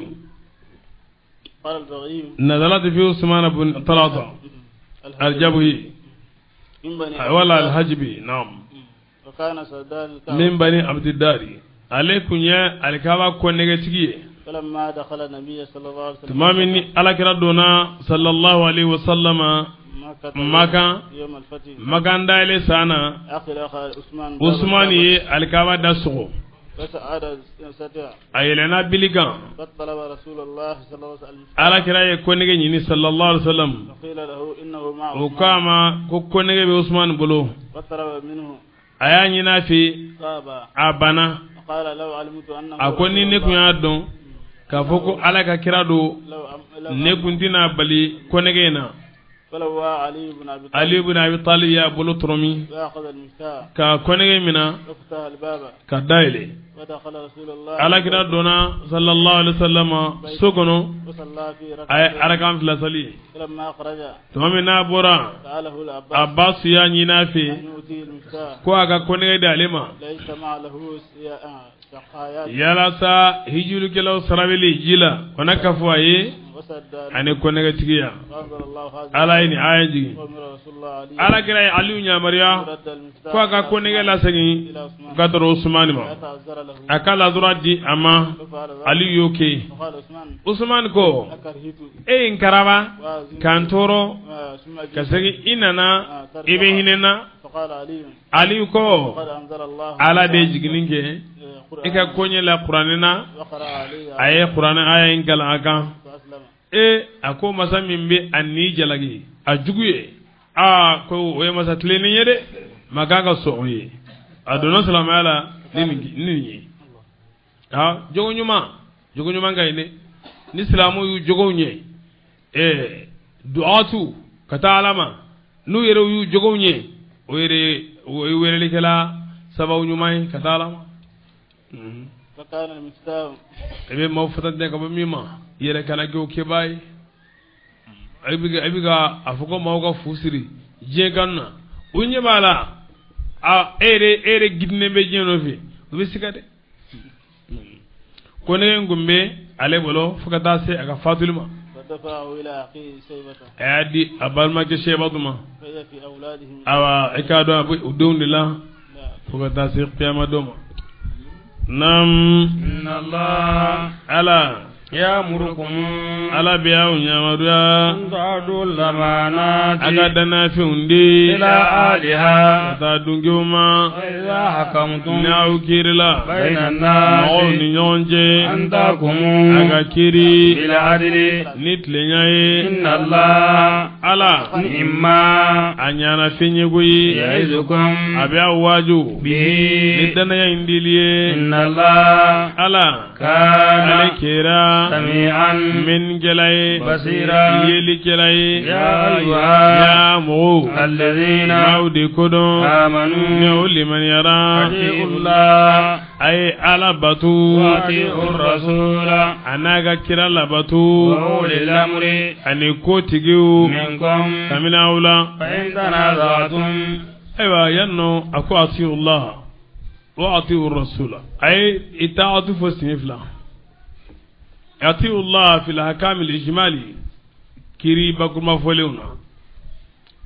قال البغي نزلت في عثمان بن طلحة الجبهي من بني ولا الحجبي نعم وكان سدان الكعبة من بني عبد الداري عليكم يا الكعبة كونغتيجي فلما دخل النبي صلى الله عليه وسلم تمامني على كردونا صلى الله عليه وسلم مكة يوم الفتح مكان دايل سانا أخي الأخ عثمان عثماني الكعبة دسو فسعد يستطيع أيلنا بلغان فطلب رسول الله صلى الله عليه وسلم على كراي كونغي صلى الله عليه وسلم فقيل له إنه مع عثمان وكما كونغي بعثمان بلو فطلب منه ayani na fi صابا abana قال لو علمت أنه akoni ne kun ya don ka foko ala ka kira do لو ne kun dina bali konege na فلو علي بن أبي طالب ali ibn abi talib ya bolo tromi فأخذ المفتاح ka konege mina ففتح الباب ka daile ودخل رسول الله ala kira dona sallallahu alaihi wasallam sokono وصلى في ay ركعتين arakam fila sali فلما خرج tomi na bora سأله العباس abbas ya nyina fi أن يؤتيه المفتاح ko aga konege da alima ليس مع له شقايات yala sa hijulu kelaw sarawili jila wana kafu aye ani ko nega tigiya ala ini ayaji ala kira aliyu nyamariya ko aka ko nega la sagi gadro usman ma akala duradi ama aliyu ke usman ko inkaraba kantoro kasagi inana ibe hinena aliyu ko ala de jigininge ika konye la qur'anina aye qur'an aya ingala aga ako masa mimbe anni jalagi ajuguye ko we masa tleni yede magaga soye adona salama ala nini ha jogo nyuma ngayne ni islamu yu jogo nye du'atu kata alama nu yere yu jogo nye o yere likela sabaw nyuma kata alama فكان المفتاح ebe mo fatande ko mima yere kana go ke bay abiga afuko mawga fusiri je ganna unye bala a ere gidne be jeno fi be sikade ko ne ngumbe ale bolo fuka dase aka fatulma فدفعوا إلى أخيه شيبة adi abalma ke shebatuma فهي في أولادهم awa ikado abu udundila fuka dase qiyama doma nam inna Allah ala يأمركم ala biya unyamaruya تعدوا الأمانات aga dana fi undi إلى أهلها ta dunguma وإذا حكمتم na ukirila بين mawon الناس ni nyonje أن تحكموا aga kiri بالعدل nitlenyaye إن الله ala مما anyana finyeguyi يعظكم abia waju به nidana ya indiliye إن الله ala كان alekera سميعا min gelaye بصيرا yeli gelaye يا أيها ya mu الذين maudi kodon آمنوا ne liman yara أطيعوا الله ay ala batu وأطيعوا الرسول anaga kira labatu وأولي الأمر ani ko tigiu منكم kamina wula فإن تنازعتم aywa yanno ako atiu Allah wa atiu rasula ay itaatu fo sinifla atiu Allah fil ahkam al ijmali kiri bakuma folewna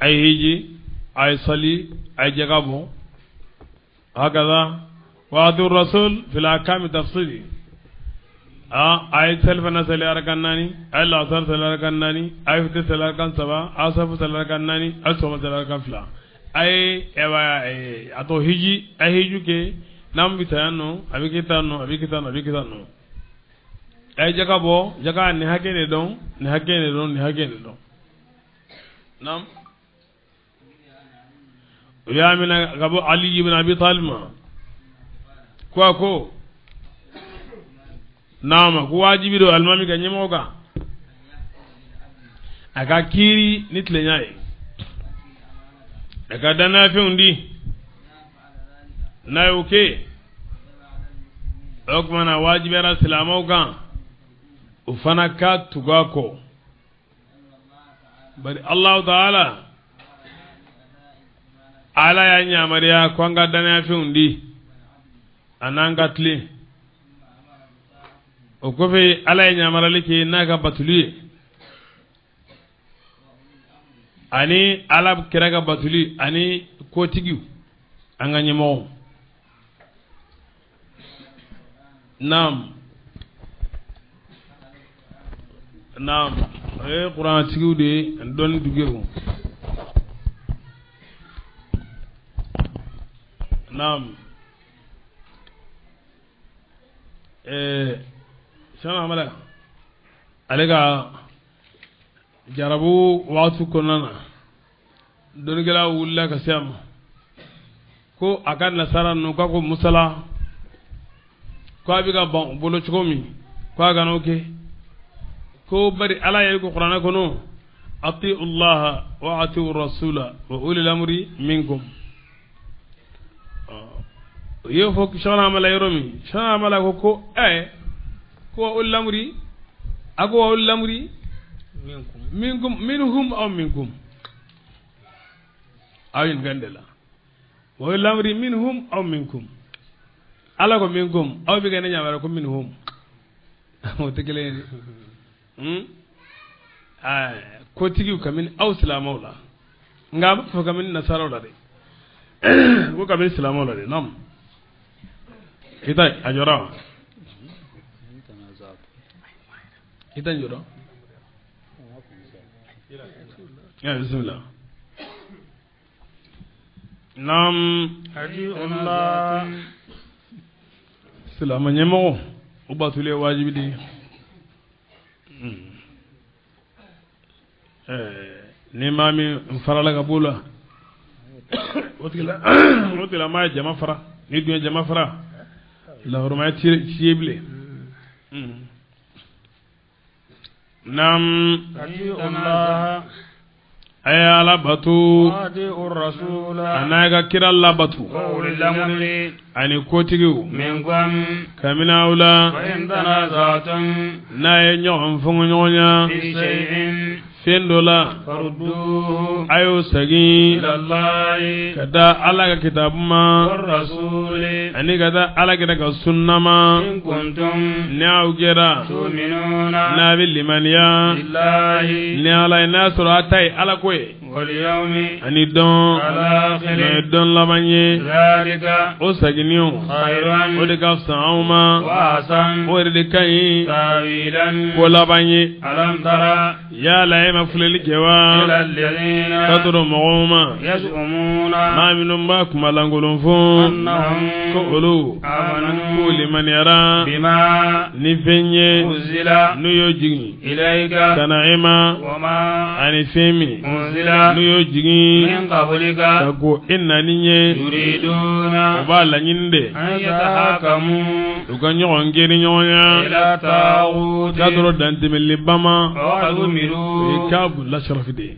ay hiji ay sali ay jagabo hakaza wa atiu rasul fil ahkam tafsili ay selfana sali arakanani ay la sali arakanani ay fitu sali arakan saba asafu sali arakanani ay soma sali arakan fila ay ewa ato hiji ay hiju ke nam bitano abikitano ay jaka ni hakene don nam ya mina gabo ali ibn abi talib ko nama ko wajibi do almami ga nyemoga aga kiri nitle nyai aga dana fi undi na yuke okmana wajibi ra silamauga ufana ka tugako bari Allah ta'ala ala ya nyamariya kwanga dana fi undi ananga tli okofe ala ya nyamaralike naga batuli ani ala kiraga batuli ani kotigiu anga nyemo nam Quran tigiu de don dugeu nam sana amala alega jarabu watu konana don gela wulla ka sam ko akan nasara no ko musala ko abiga bon bolo chikomi ko aga noke ko bari ala ya ko qur'ana kono ati Allah wa ati rasula wa ulil amri minkum yo fok shana amala yoromi shana amala ko ko ulil amri ako ulil amri minhum aw minkum ayin gandela wa ulil amri minhum aw minkum ala ko minkum aw bi gane nyamara ko minhum o tekele kotigiw kamin aw silamaw la nga ba fo kamin nasaraw la de ko kamin silamaw la de nam ita ajora ita njoro ya bismillah nam Allah silama nyemo ubatule wajibi di ni mami farala ka bula wotila ma jama fara ni dunya jama fara la horma tiyeble nam Allah ay ala batu adi ar-rasul anaga kira la batu qawli lamri ani kotigiw minkum kamina ula wa in tanazatum na yenyo mfungu nyonya fi shay'in fendola farudduhu ayo sagi ila Allah kada ala ka kitabuma war rasul ani kada ala ka sunnama in kuntum naugera tu'minuna na bil limaniya billahi ni ala nasru atai ala koy wal yawmi ani don al-akhir ne don labanye dhalika o saginiyo khayran o de ka sauma wa asan o de kai tawilan ko labanye alam tara ya la ma fuleli ila kewa alladhina kadro mogoma yaz'umuna ma minum ba kuma langolon fo annahum ko olu amanu ko liman yara bima ni fenye unzila nu yo jigi ilayka kana ema wama ani femi unzila nu yo jigi min qablika ko inna ninye yuriduna ba la nyinde an yatahakamu uga nyogon geri nyonya ila taghut kadro dantimeli bama wa umiru kabu la sharafide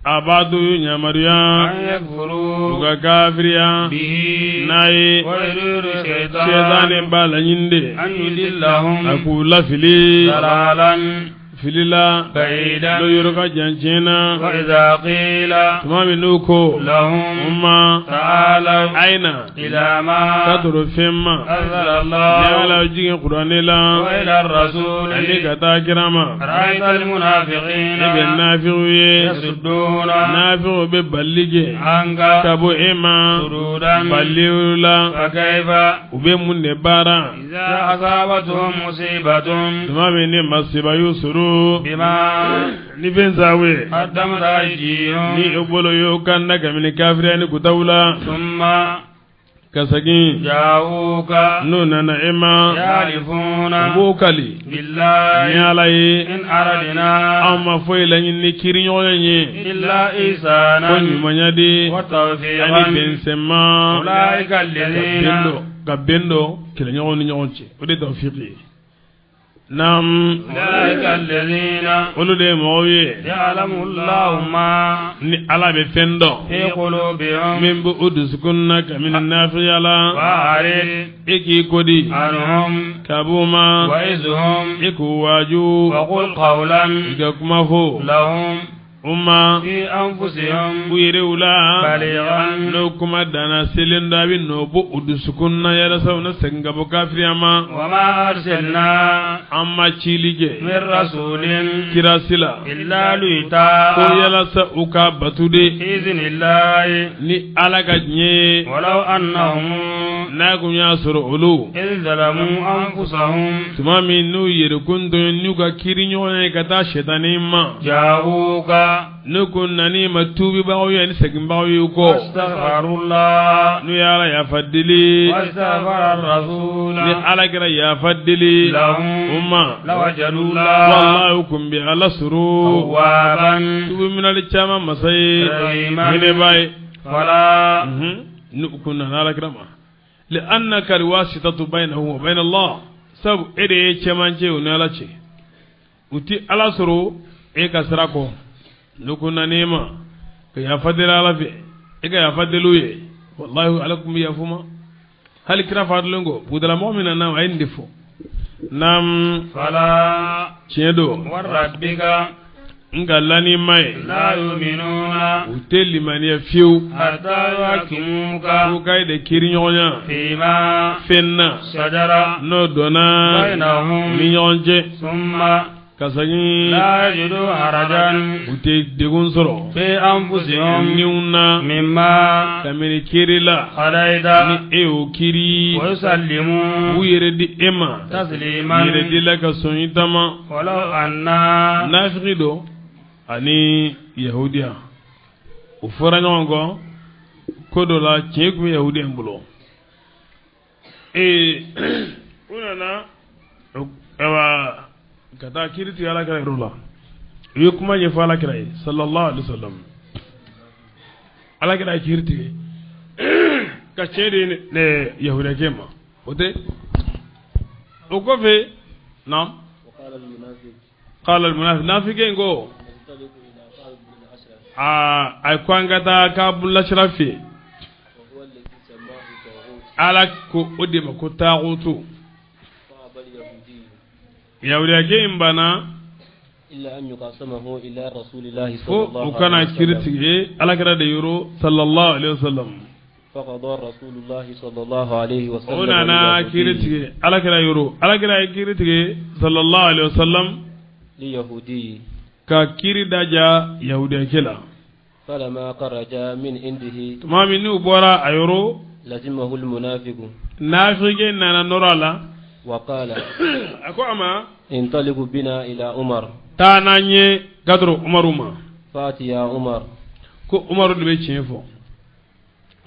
abadu nyamariya an yakfuru uga kafiriya bihi nayi wa yuridu shaytane ba la nyinde an yudillahum akula fili dalalan filila بعيدا do yoroka janjena وإذا قيل tumami nuko لهم umma تعالوا aina إلى ما kadro femma أنزل ya الله la jigin qur'anila وإلى الرسول ani kata kirama رأيت المنافقين ibe nafiuye يصدون nafiu be ballige عنك kabo ema سرودا balliula فكيف ube munde bara إذا أصابتهم مصيبة tumami ni masiba yusuru بما ni benzawe قدمت أيديهم ni obolo yo kanna kamini kafira ni kutawula ثم kasagi جاءوك nuna na ema يحلفون bokali ni بالله ala ye إن أردنا amma foyi la ni kiri nyoye إلا ko إحسانا nyumanya di ani وتوفيقا bensema أولئك الذين ka bendo kile nyogon ni nyogon ci o de tawfiqi nam أولئك الذين olu de moye يعلم الله ما ni ala be fendo في قلوبهم min bu uduskunna kamin nafiyala فأعرض iki kodi عنهم kabuma وإذهم iku waju وقل قولا iga kuma fo لهم umma في أنفسهم uyirewula بليغا no kuma dana selenda bi no bu udusukunna yara sauna senga bu kafiriyama وما أرسلنا amma cilige من رسول kira sila إلا ليطاع ko yala sa uka batude بإذن الله ni ala ka nye ولو أنهم na kun ya soro olu إذ ظلموا أنفسهم tuma min n'u yɛrɛ kun don n'u ka kiri ɲɔgɔn ye ka taa sɛtani ma جاءوك n'u kun nani ma tuubibagaw ye ni seginbagaw ye kɔ واستغفروا الله n'u ye ala yafa deli واستغفر الرسول ni ala kɛra yafa deli لهم umma لوجدوا الله wallahi kun bi ala soro توابا tuubi minali caman masa ye رحيما hinɛ ba ye فلا n'u kun nana ala kɛra ma لأنك الواسطة بينه وبين الله سب إدي كمانجي ونالاتي وتي على سرو إيكا سراكو نكونا نيما كي يفضل على في إيكا يفضلوه والله عليكم يفوما هل كرا فادلنغو بودلا مؤمنا نام عين دفو نام فلا تشيدو وربك ngalani mai لا يؤمنون uteli mania fiu حتى يحكموك ko kai de kirinyonya فيما fenna شجر no dona بينهم minyonje ثم kasagi لا يجدوا حرجا ute degun soro في أنفسهم niuna مما kamini kirila قضيت ni eo kiri ويسلموا u yɛrɛ di ema تسليما yɛrɛ di la ka sɔn itama ولو أنا nafiki do ani yahudiya u fɔra ɲɔgɔn kɔ ko dɔ la tiɲɛ kun bɛ yahudiya in bolo u nana ka taa kiiri tigɛ alakira yɔrɔ la u ye kuma ɲɛfɔ alakira ye sallallahu alaihi wa sallam alakira ye kiiri tigɛ ka tiɲɛ di ne yahudiyakɛ ma o tɛ o kɔfɛ na qala almunafiq nafike in ko a ko an ka taa k'a bolola sira fɛ ala ko o de ma ko taagutu yahudiyakɛ in banna إلا أن يقاسمه إلى رسول الله صلى fo الله o kana عليه وسلم kiiri tigɛ alakira de yɔrɔ sallallahu alaihi wa sallam فقضى رسول الله صلى الله عليه وسلم o nana kiiri tigɛ alakira yɔrɔ alakira ye kiiri tigɛ sallallahu alaihi wa sallam ليهودي ka kiiri daja yahudiyakɛ la فلما خرج من عنده tuma min n'u bɔra a yɔrɔ لزمه المنافق nafike nana nɔrɔ a la وقال a ko a ma انطلق بنا إلى عمر taa n'an ye gadoro umaru ma فات يا عمر ko umaru de bɛ tiɲɛ fɔ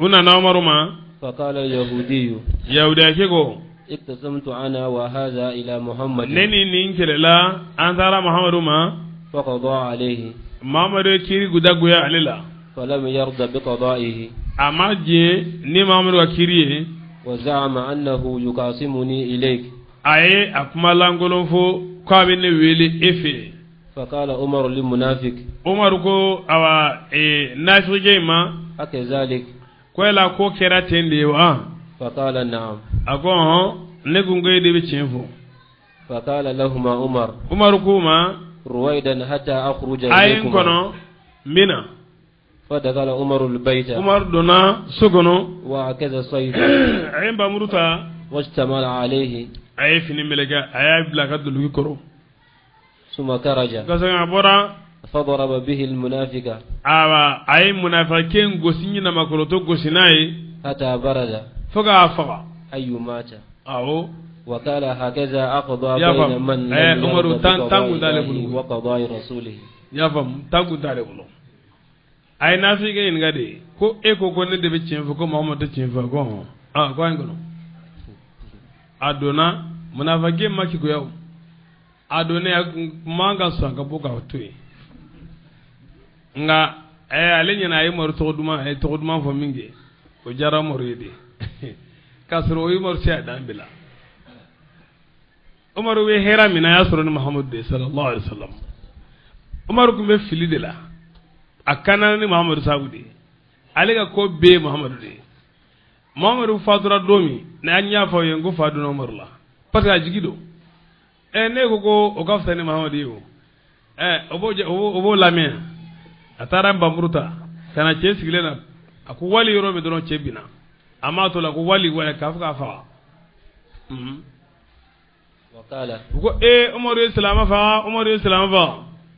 u nana umaru ma فقال اليهودي yahudiyakɛ ko اقتسمت أنا وهذا إلى محمد ne ni nin kɛlɛla an taara muhamadu ma فقضى عليه muhamadu ye kiiri gudagoya ale la فلم يرضى بقضائه a ma diɲɛ ni muhamadu ka kiiri ye وزعم أنه يقاسمني إليك a ye a kuma lankolon fo k'a bɛ ne wele e fɛ فقال عمر للمنافق umaru ko awa nafikɛ in ma أكذلك ko yala ko kɛra ten de ye wa فقال نعم a ko hɔn ne kun ko e de bɛ tiɲɛ fɔ فقال لهما عمر umaru k'u ma رويدا حتى أخرج a ye n إليكما kɔnɔ n bɛ na فدخل عمر البيت umaru donna so kɔnɔ وعكز الصيف a ye nbamuru ta واشتمل عليه a ye fini meleke a y'a bila a ka dulugi kɔrɔ ثم خرج ka segin a bɔra فضرب به المنافق a ye munafakɛ in gosi ɲinama kɔrɔtɔ gosi n'a ye حتى برد fo k'a faga أي مات awɔ وقال هكذا أقضى يا بين فهم. من إيه، لم عمر يرضى تان- تان بقضاء قدال الله بلوغ. وقضاء رسوله i y'a faamu taa kun t'ale bolo a ye nafikɛ ɲininka de ko e ko ne de bɛ tiɲɛ fɔ ko mahamadu tɛ tiɲɛ fɔ ko hɔn ko an kɔnɔ a donna munafakɛ ma kekuya o a donna a man ka sɔn ka bɔ k'a to yen nka ale ɲɛna a ye umaru tɔgɔ duman a ye tɔgɔ duman fɔ min kɛ o diyara umaru ye de k'a sɔrɔ o ye umaru se a dan bɛɛ la umaru bɛ hɛrɛ min na a y'a sɔrɔ ni mahamadu de ye sallallahu alaihi wa sallam umaru kun bɛ fili de la a kana ni mahamadu sabu de ye ale ka ko bɛɛ ye mahamadu de ye mahamadu fatura don min n'an y'a fɔ aw ye n ko fa donna umaru la parce que a jigi don ne ko o ka fisa ni mahamadu ye o o b'o lamɛn a taara nbamuru ta ka na cɛ sigilen na a ko wali yɔrɔ min dɔrɔn cɛ binna a m'a to la ko wali k'a fɔ k'a faga وقال u ko umaru ye silamɛ faga umaru ye silamɛ faga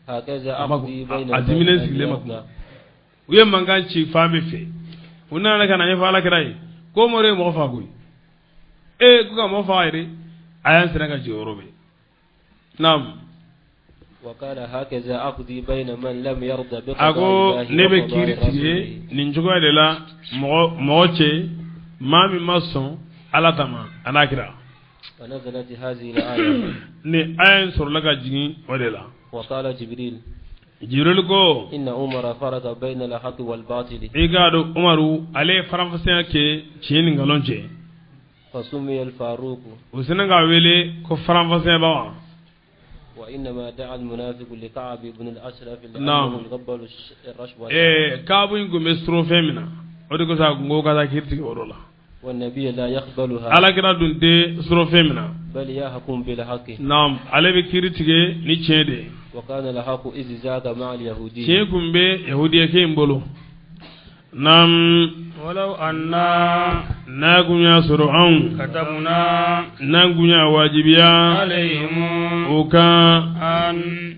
هكذا أقضي بين a من diminen لم sigilen ma يرضى u ye mankan ci fan bɛɛ fɛ u nana ka na ɲɛfɔ alakira ye ko umaru ye mɔgɔ faga koyi ko ka mɔgɔ faga yɛrɛ a y'an sɛnɛ ka jigin yɔrɔ bɛɛ naam وقال هكذا أقضي بين من لم يرضى a بقضاء ko الله ne bɛ وقضاء kiiri tigɛ رسوله nin cogoya de la mɔgɔ cɛ maa min ma sɔn ala tama a n'a kira فنزلت هذه الآية ni aya in sɔrɔla ka jigin o de la وقال جبريل jibril ko إن عمر فرق بين الحق والباطل i k'a dɔn umaru ale ye faranfasiya kɛ tiɲɛ ni nkalon cɛ فسمي الفاروق u sina k'a wele ko faranfasiyɛbaga وإنما دعا المنافق لكعب بن الأشرف نعم. لأنه يقبل الرشوة kaabu in kun bɛ suro fɛn min na o de ko sa kun ko ka taa kiiri tigɛ o yɔrɔ la والنبي لا يقبلها alakira dun tɛ suro fɛn min na بل يحكم بالحق naam ale bɛ kiiri tigɛ ni tiɲɛ de ye وكان الحق إذ زاد مع اليهودي tiɲɛ kun bɛ yahudiyakɛ in bolo nam ولو أنا nagunya sur'an كتبنا nagunya wajibiya عليهم uka أن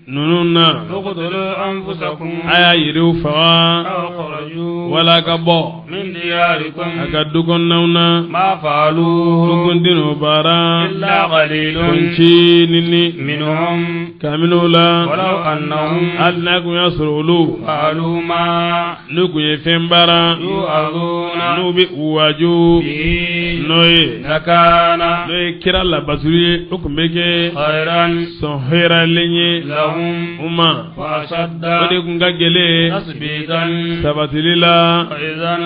nununa اقتلوا أنفسكم aya yiru faga أو خرجوا wala kabo من دياركم akadukon nauna ما فعلوه dukundino bara إلا قليل kunci nini منهم kaminula ولو أنهم al nagunya sur'ulu فعلوا ما nugunya fembara يوعظون nubi uwaju به noye لكان noye kira la basuri ukumbeke خيرا son hera lenye لهم uma وأشد ode kunga gele تثبيتا sabatilila وإذا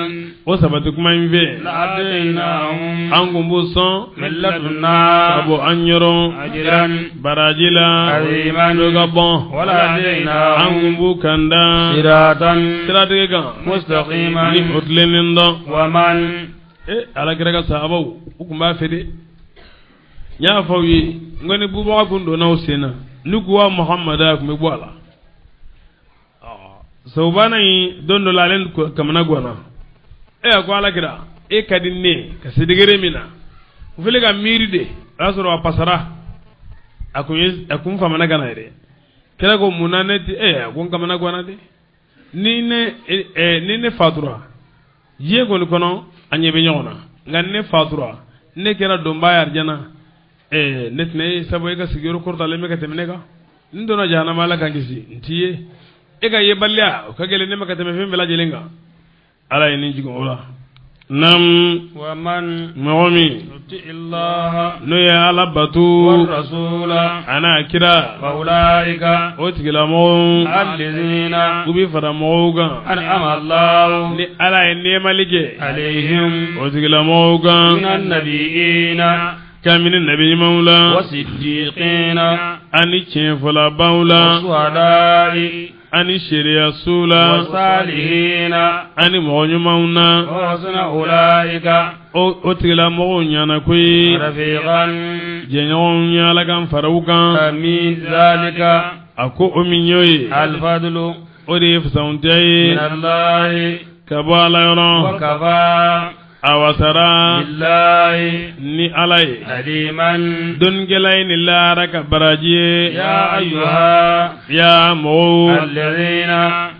o sabati kuma inve لأتيناهم an gumbu son من لدنا abo an yoro أجرا barajila عظيما doga bon an ولهديناهم gumbu kanda صراطا siratige kan مستقيما ni otlenin don ومن ala kira ka sahabaw ukumba fede nya fawi ngoni buba kundo na usena nukuwa muhammada kuma gwala so bana yi dondo lalen kamana gwana ko ala kira kadin ne ka sidigere mina ufile ka miri de asoro wa pasara akun famana gana ire kira ko munane ti akun kamana gwana de ni ne fatura ye goni kono anyebe nyona nganne fatura ne kira domba yarjana netne sabo e ka sigiro korta le me ka temene ka ndona jana mala ka ngisi ntiye e ka ye balya ka gele ne maka teme fembe la jelenga ala yin jigo wala nam ومن mawmi يطع الله no ya ala batu والرسول ana kira فأولئك o tigila mo الذين ubi fara mo ga أنعم الله ni ala yin ne malige عليهم o tigila mo من ga النبيين kamini nabi maula والصديقين ani chenfola baula والشهداء ani sheria sula والصالحين ani mogonyu mauna وحسن أولئك o tigila mo nyana koi رفيقا jenyon nyala kan farawukan من ذلك ako o minyoyi الفضل o de fsauntai من الله kabala yoro وكفى awasara بالله ni alai عليما don gelai ni lara ka barajiye يا أيها ya mo الذين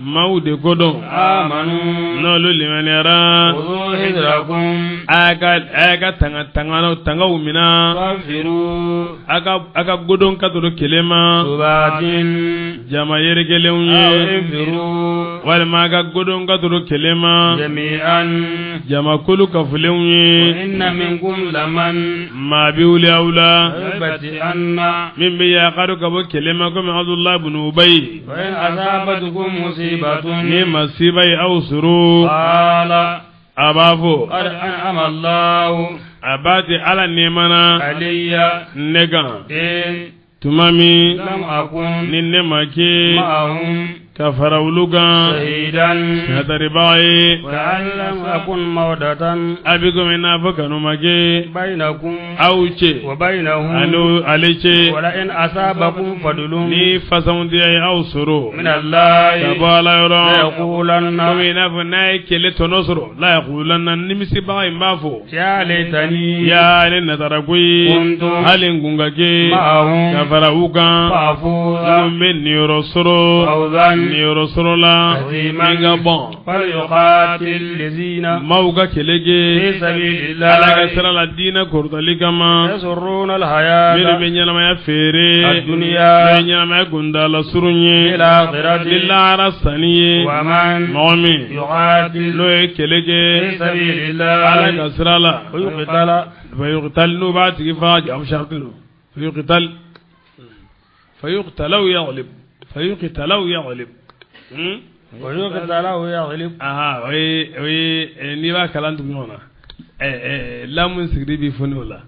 maude kodon آمنوا no lulimanera خذوا حذركم aga tanga umina فانفروا aga godon katoro kelema ثبات jama yere أو gelewunye انفروا walima aga godon katoro kelema جميعا jama kulu kafulenye وإن منكم لمن ma biwuli awla يبتئن min bi ya kadu kabo kelema komi abdullah ibn ubay وإن أصابتكم مصيبة ni masibai aw suru قال abafo قد أنعم الله abati ala nemana علي nega إن tumami لم أكن ni nemake معهم kafarawluga شهيدا hadari bai وأن لم أكن مودة abigo mena fakanu make بينكم auce وبينهم anu alice ولئن أصابكم فضل ni fasaundi ay aw suru من الله tabala yoro ليقولن komi na fa na kele tonosoro la yaqulanna nimisi ba imbafo يا ليتني ya ne nataragui كنت halin gungage معهم kafarawuga فأفوز men ni rosoro فوزا ni rosoro la عظيما inga bon فليقاتل الذين mauga kelege في سبيل ala ka الله sira la dina kordali kama يسرون mere الحياة be nyalama ya fere الدنيا be nyalama ya gunda la surunye بالآخرة lillara saniye ومن mawmi يقاتل lo ye kelege في سبيل ala الله ka sira la ويقتل فيقتل نوبات كفاج أو شرطه فيقتل فيقتل أو يغلب فيقتل أو يغلب ويقتل أو يغلب aha we ni ba kalan tu nyona lamun sigri bi funula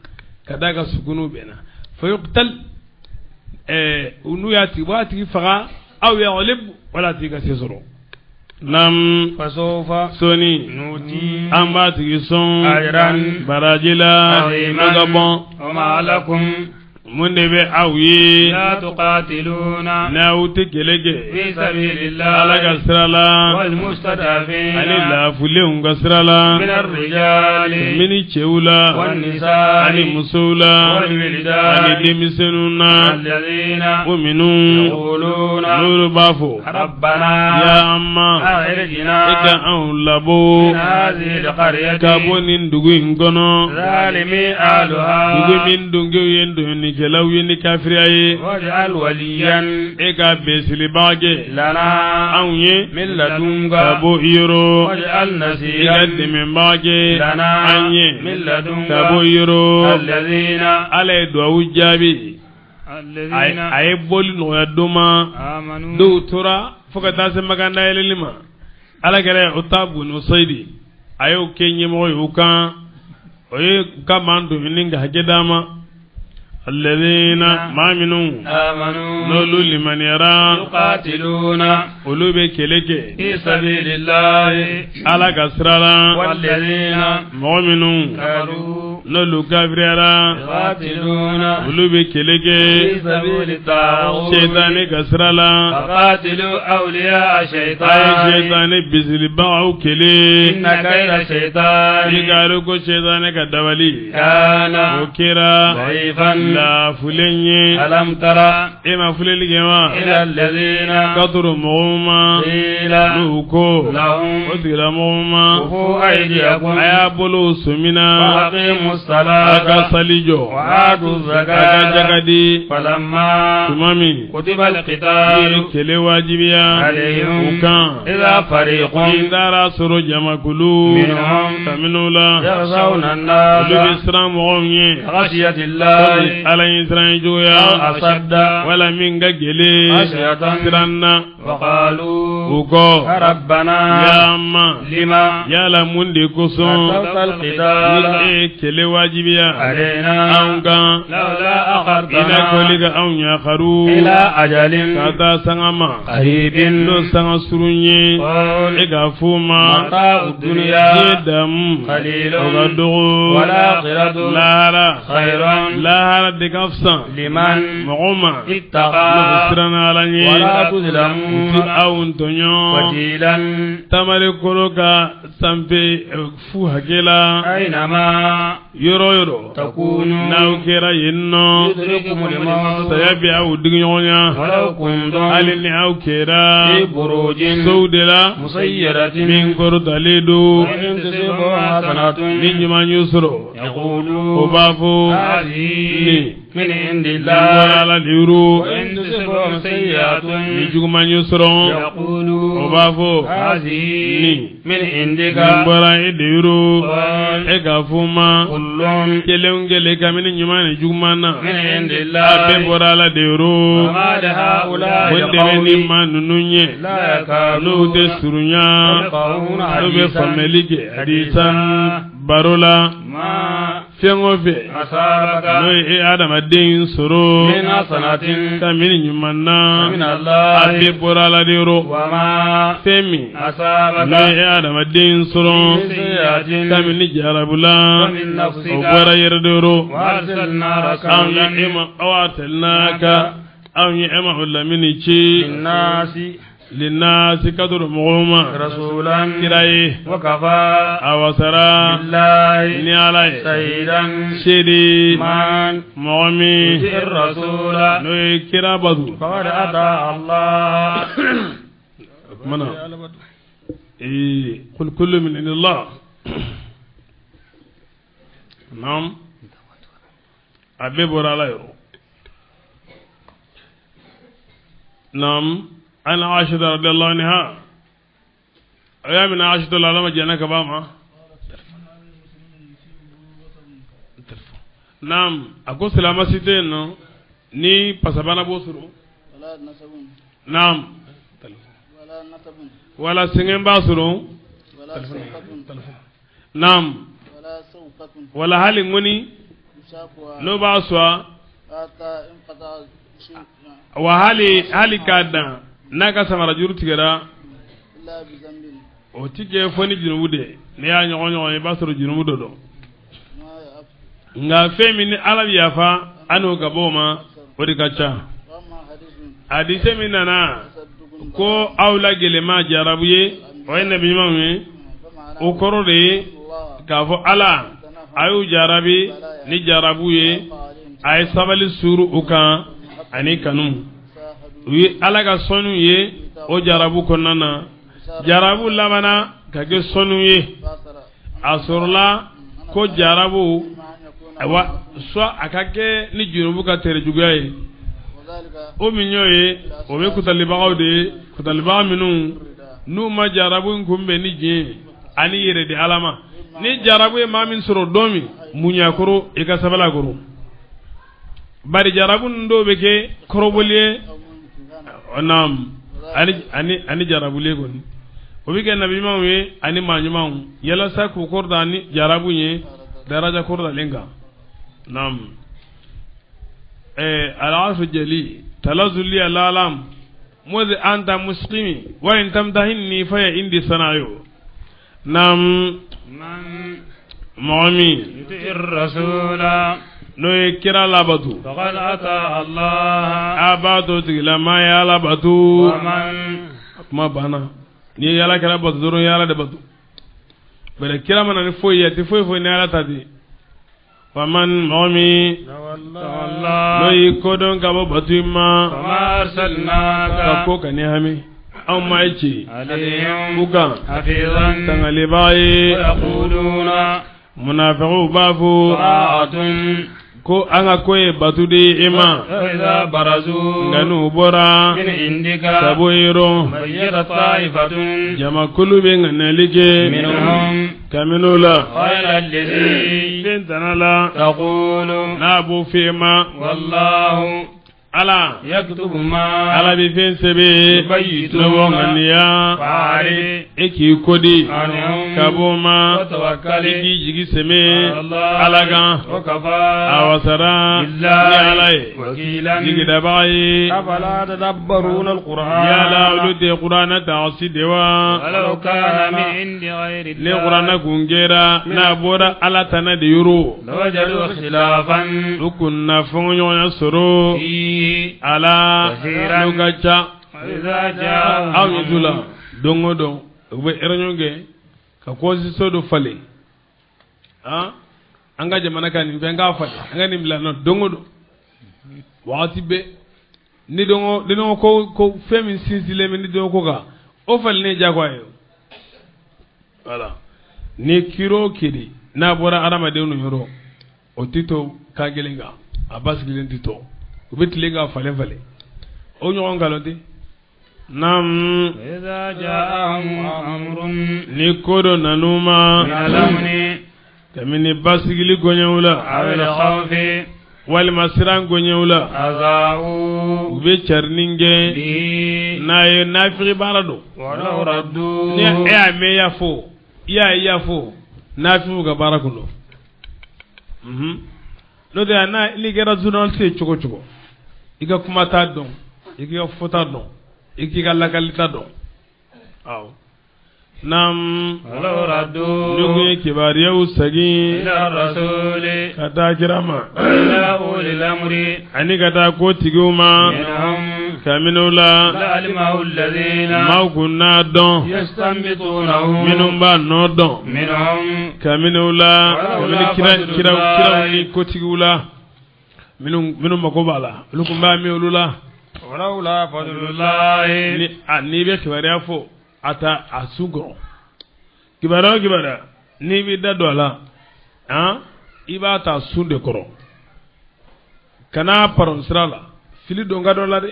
kada ka sukunu bena fa yuqtal unu yati wati faga aw yaghlib wala tika sisru nam فسوف soni نؤتي amba tigi son أجرا barajila عظيما gabon وما لكم mun de be awi لا تقاتلون na uti kelege في سبيل ala الله gasrala والمستضعفين ani la fulen gasrala من الرجال mini cheula والنساء ani musula والولدان ani demisenuna الذين mu'minun يقولون nuru bafo ربنا ya amma أخرجنا ika an labo من هذه القرية kabonin dugu ingono ظالم dugu أهلها min dungu yendo ni kelaw ni kafiriye واجعل وليا ika besili bage لنا anye من لدنك kabo iro واجعل ika نسيرا demen bage لنا anye من لدنك kabo iro الذين ala duawu jabi الذين ay boli no ya doma آمنوا do tora foka tase maganda yelima ala gere utabu no saidi ayo kenye mo yukan oye kamandu ninga hagedama alladhina ma'minu آمنوا nolu liman yara يقاتلون ulube keleke في سبيل الله ala gasrala والذين mu'minu كفروا nolu kafirara يقاتلون ulube keleke في سبيل الطاغوت shaytani gasrala فقاتلوا أولياء ay الشيطان shaytani bizli ba'u kele إن كيد الشيطان igalu ko shaytani ka dawali كان okira ضعيفا la fulenye ألم ترى ema fuleli gema إلى الذين katuru mu'ma قيل nuko لهم odira mu'ma كفوا أيديكم aya bolo sumina وأقيموا aka الصلاة salijo وآتوا aka الزكاة jagadi فلما tumami كتب القتال kele wajibiya عليهم ukan إذا فريق indara soro jamakulu منهم taminula يخشون olu الناس bisra mɔgɔw خشية الله ala yin siran أو juguya أشد wala min ka gele خشية siranna وقالوا u kɔ ربنا yama لما yala mun de kosɔn كتبت ni القتال e kele wajibiya علينا anw kan لولا ina koli أخرتنا ka anw ɲakaru إلى أجل ka taa sanga ma قريب n'o sanga surun ye قل e ka fɔ ma متاع الدنيا diɲɛ damu قليل o ka dogo والآخرة lahara خير lahara de ka fisa لمن mɔgɔ ma اتقى siranna ala ɲɛ ولا uti تظلمون aw ntɔɲɔ وجيلا tamari kolo ka sanpe fu hakɛla أينما yɔrɔ yɔrɔ تكونوا n'aw kɛra yen nɔ يدرككم الموت saya bɛ aw digi ɲɔgɔn ya ولو كنتم hali ni aw kɛra في بروج sow de la مسيرة min kɔrɔtalen don وإن تصبهم حسنة ni ɲuman y'u sɔrɔ o يقولوا b'a fɔ هذه من عند nin bɔra الله ala liuru وإن تصبهم سيئة ni juguman y'u sɔrɔ o يقولوا b'a fɔ هذه من عندك nin bɔra e liuru قل e ka fɔ ma كل kelen kelen kabini ɲuman ni juguman na من عند a bɛɛ الله bɔra ala liuru وما لهؤلاء o dɛmɛ ni القوم ma ninnu ye لا n'u tɛ يكادون surunya يفقهون n'u bɛ famɛli kɛ hadisan حديثا baro la ما fɛn o fɛn n'o أصابك ye e adamaden sɔrɔ من حسنة kabini ɲuman na من a الله bɛɛ bɔra ala liuru وما fɛn min أصابك n'o ye e adamaden sɔrɔ من سيئة kabini jarabula فمن o نفسك bɔra yɛrɛ liuru وأرسلنا anw ye رسولا ema aw atelnaka anw ye ema o lamini ci للناس linnasi kadoro mɔgɔw ma رسولا kira ye وكفى a wasara بالله ni ala ye شهيدا seede من mɔgɔ min يطع الرسول n'o ye kira batu فقد أطاع الله mana qul kullu min indillah naam a bɛɛ bɔra ala yɔrɔ naam ana aisha radiyallahu anha aya min aisha lalama jana ka ba ma naam ako salama site no ni pasabana bo suru ولا نسب naam ولا نسب wala singen ba suru ولا سوقة naam ولا سوقة wala hali ngoni يشاكها no ba swa حتى انقطع شيء wa hali kada naka samara juru tigara إلا بذنب o tige foni junubu de ne ya nyɔgɔn nyɔgɔn ye ba sɔrɔ junubu do ما يعف nga fɛn min ni ala bi yafa anu gaboma odi kacha hadise min nana ko awla gelema jarabuye o nabi mamme o korode ka fo ala ayu jarabi ni jarabuye ay sabali suru uka ani kanu wi ala ga sonu ye o jarabu konana jarabu lamana kage sonu ye asurla ko jarabu wa so akake ni junubu ka tere jugaye o minyoye o be kutalibaw de kutalibaw minu nu ma jarabu ngumbe ni je ani yere de alama ni jarabu e mamin soro domi munya koro e ka sabala koro bari jarabu ndo be ke koroboliye onam ani jarabu le gon o bi ke nabi mawe ani manyuma yala sa ko korda ni jarabu nye daraja korda lenga nam al-arf jali talazuli al-alam mudh anta musqimi wa in tamtahinni fa indi sanayo nam man mu'min yutir rasula no kira labatu faqad ata Allah abadu tilama ya labatu wa man ma bana ni yala kira batu doro yala de batu bere kira mana ni foyi ti foyi ni ala tadi wa man mu'min Allah no yikodon kabo batu ma ma arsalnaka ko kani hami aw maichi alayhim bukan hafizan tangale baye yaquluna munafiqu bafu ta'atun ko anga koye batude ima idha barazu nganu bora min indika saboyiro bayyata ta'ifatun jama kulube nganalike minhum kaminula khayra alladhi tentanala taqulu nabu fema wallahu ala yaktubu ma ala bi fensebe yubayyituna no ngania fa'ari eki kodi anhum kaboma wa tawakkali eki jigi seme Allah alaga wa kafa awasara ni billahi alay wakilan jigi dabai afala tadabbaruna alquran ya la ulute qur'ana ta'si dewa walau kana min indi ghayri le qur'ana kungera na bora ala tana de yuro lawajadu khilafan ukunna fonyo ya soro ala Kasiran. lugacha idha jaa aw yidula dongo don be ernyonge ka kosi sodo fale anga jamana kan be nga fale anga ni mila no dongo do wakati be ni dongo ko femi sinsile me ni dongo ko ga o fale ne jagwayo wala ni kiro kidi na bora arama de no yoro o tito kagelenga abasgilen tito ubitilenga fale o nyogon galodi nam idha jaa'ahum amrun ni kodo nanuma min al-amni kamini basigili gonyewula aw al-khawfi wal masran gonyewula azau ube charninge bi naye nafiri barado walau raddu ni ya me yafo nafiru ga barakuno no de ana ligera journal se choko iga kuma ta don iga fota don iga lakalita don aw nam walau raddu nugu kibariyu sagi ila rasuli kata kirama ila ulil amri ani kata ko tiguma minhum kaminula la alimahu alladhina ma kunna don yastanbitunahu minum ba no don minhum kaminula Wala kira ni ko tigula minum makobala lukumba mi ulula walaula fadlullahi ni be kibariya fo ata asugo kibara ni bi dado ala iba ta sunde koro kana paron srala fili donga do la de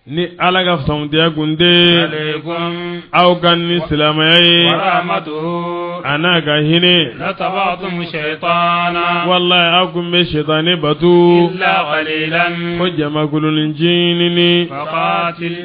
ni alaga ftamdiya gunde alaykum aw kan ni silamayai wa rahmatuhu ana ga hine la tabatum shaytana wallahi akum be shaytani batu illa qalilan ko jama kulun jinini faqatil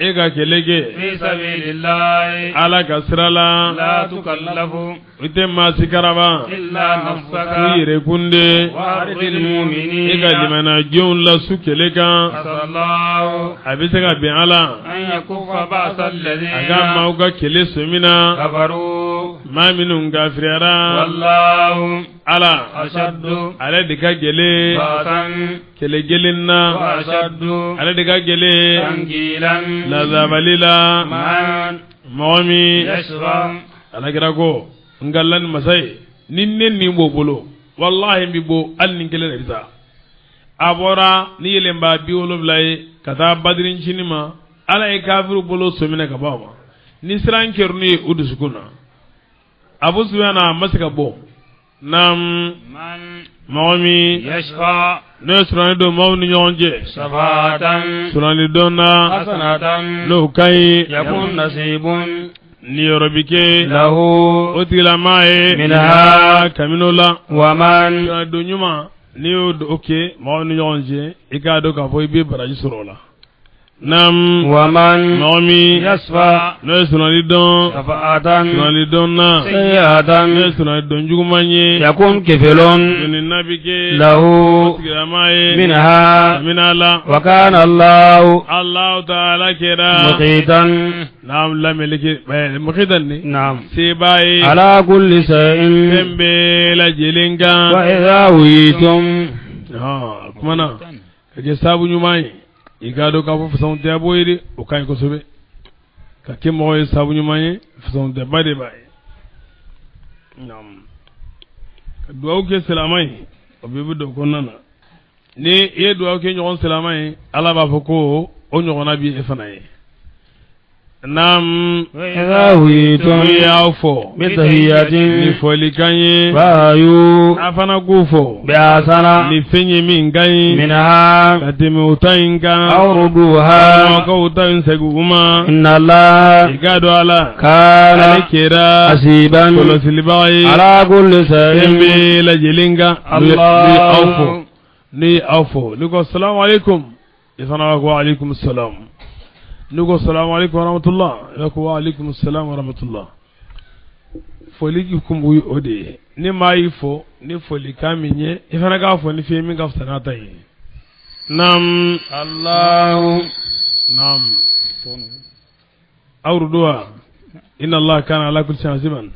ega kelege fi sabilillahi ala kasrala la tukallafu ite masikaraba illa nafsaka yire kunde wa'ridil mu'minina ega limana jon la sukeleka sallallahu abisega bi ala an yakuffa ba'sa alladhina aga mauga kele sumina kafaru maa minnu kafiriyara wallahu ala ashaddu ale de ka gɛlɛn ba'san kɛlɛ gɛlɛn na wa ashaddu ale de ka gɛlɛn tankilan lazabali la man mɔgɔ min yashra alakira ko nka lani masa ye ni ne nin b'o bolo walahi n bɛ bɔ hali ni kelen de bɛ taa a bɔra ni yɛlɛnba 70 ye ka taa badirin ma ala ye kafiru bolo sominɛ ka bɔ a ma ni siran kɛr'u ye o dusukun na Abu Sufyan a ma se ka bɔ naam man mɔgɔ min yashqa n'o ye surani don maaw ni ɲɔgɔn cɛ shafatan surani don na hasanatan n'o ka ɲi yakun nasibun ni yɔrɔ bi kɛ lahu o tigilamaa ye minha kamino la wa man surani don ɲuman n'i y'o kɛ maaw ni ɲɔgɔn cɛ i k'a dɔn k'a fɔ i bɛ baraji sɔrɔ o la naam wa man mɔgɔ min yasfa n'o ye surani don shafa'atan surani don na sayyi'atan n'o ye surani don juguman ye yakun kifilun doni na bi kɛ o lahu tigilamaa ye minha kamina la wa kana Allahu Allah ta'ala kɛra muqitan naam lamɛlike muqitan ni na'am seba ye ala kulli shay'in fɛn bɛɛ lajɛlen kan wa idha witum kumana ka kɛ sababu ɲuman ye i k'a dɔn k'a fɔ fasanw tɛ bɔ ye de o ka ɲi kosɛbɛ ka kɛ mɔgɔ ye sababu ɲuman ye fasanw tɛ ba de b'a ye naam ka duwawu kɛ silama ye o bɛɛ bɛ don kɔnɔna na ni i ye duwawu kɛ ɲɔgɔn silama ye ala b'a fɔ ko o ɲɔgɔnna b'i e fana ye naam wa idha witum ni y'aw fɔ bi tahiyatin ni fɔlikan ye fahayu a fana k'u fɔ bi asana ni fɛn ye min ka ɲi minha ka tɛmɛ u ta in kan aw rudduha ka u ta in segin u ma inna Allah i k'a dɔn ala kana ale kɛra hasiban kɔlɔsilibaga ye ala kulli fɛn shay'in bɛɛ lajɛlen kan ni aw fɔ Allah ni aw fɔ ni ko salamu alaikum i fana b'a ko alaikum salam ni ko salamu alaikum wa rahmatullah i b'a ko wa alaikum salam wa rahmatullah foli kun b'u o de ye ni maa y'i fɔ ni folikan min ye i fana k'a fɔ ni fɛn min ka fisa n'a ta ye naam Allahu naam awruduha inna Allah kana ala kulli shay'in hasiban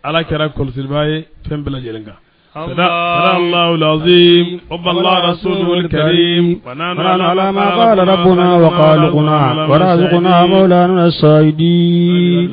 ala kɛra kɔlɔsiliba ye fɛn bɛɛ lajɛlen kan صدق الله العظيم وبالله رسوله الكريم ونحن على ما قال ربنا وخالقنا ورازقنا مولانا الصائدين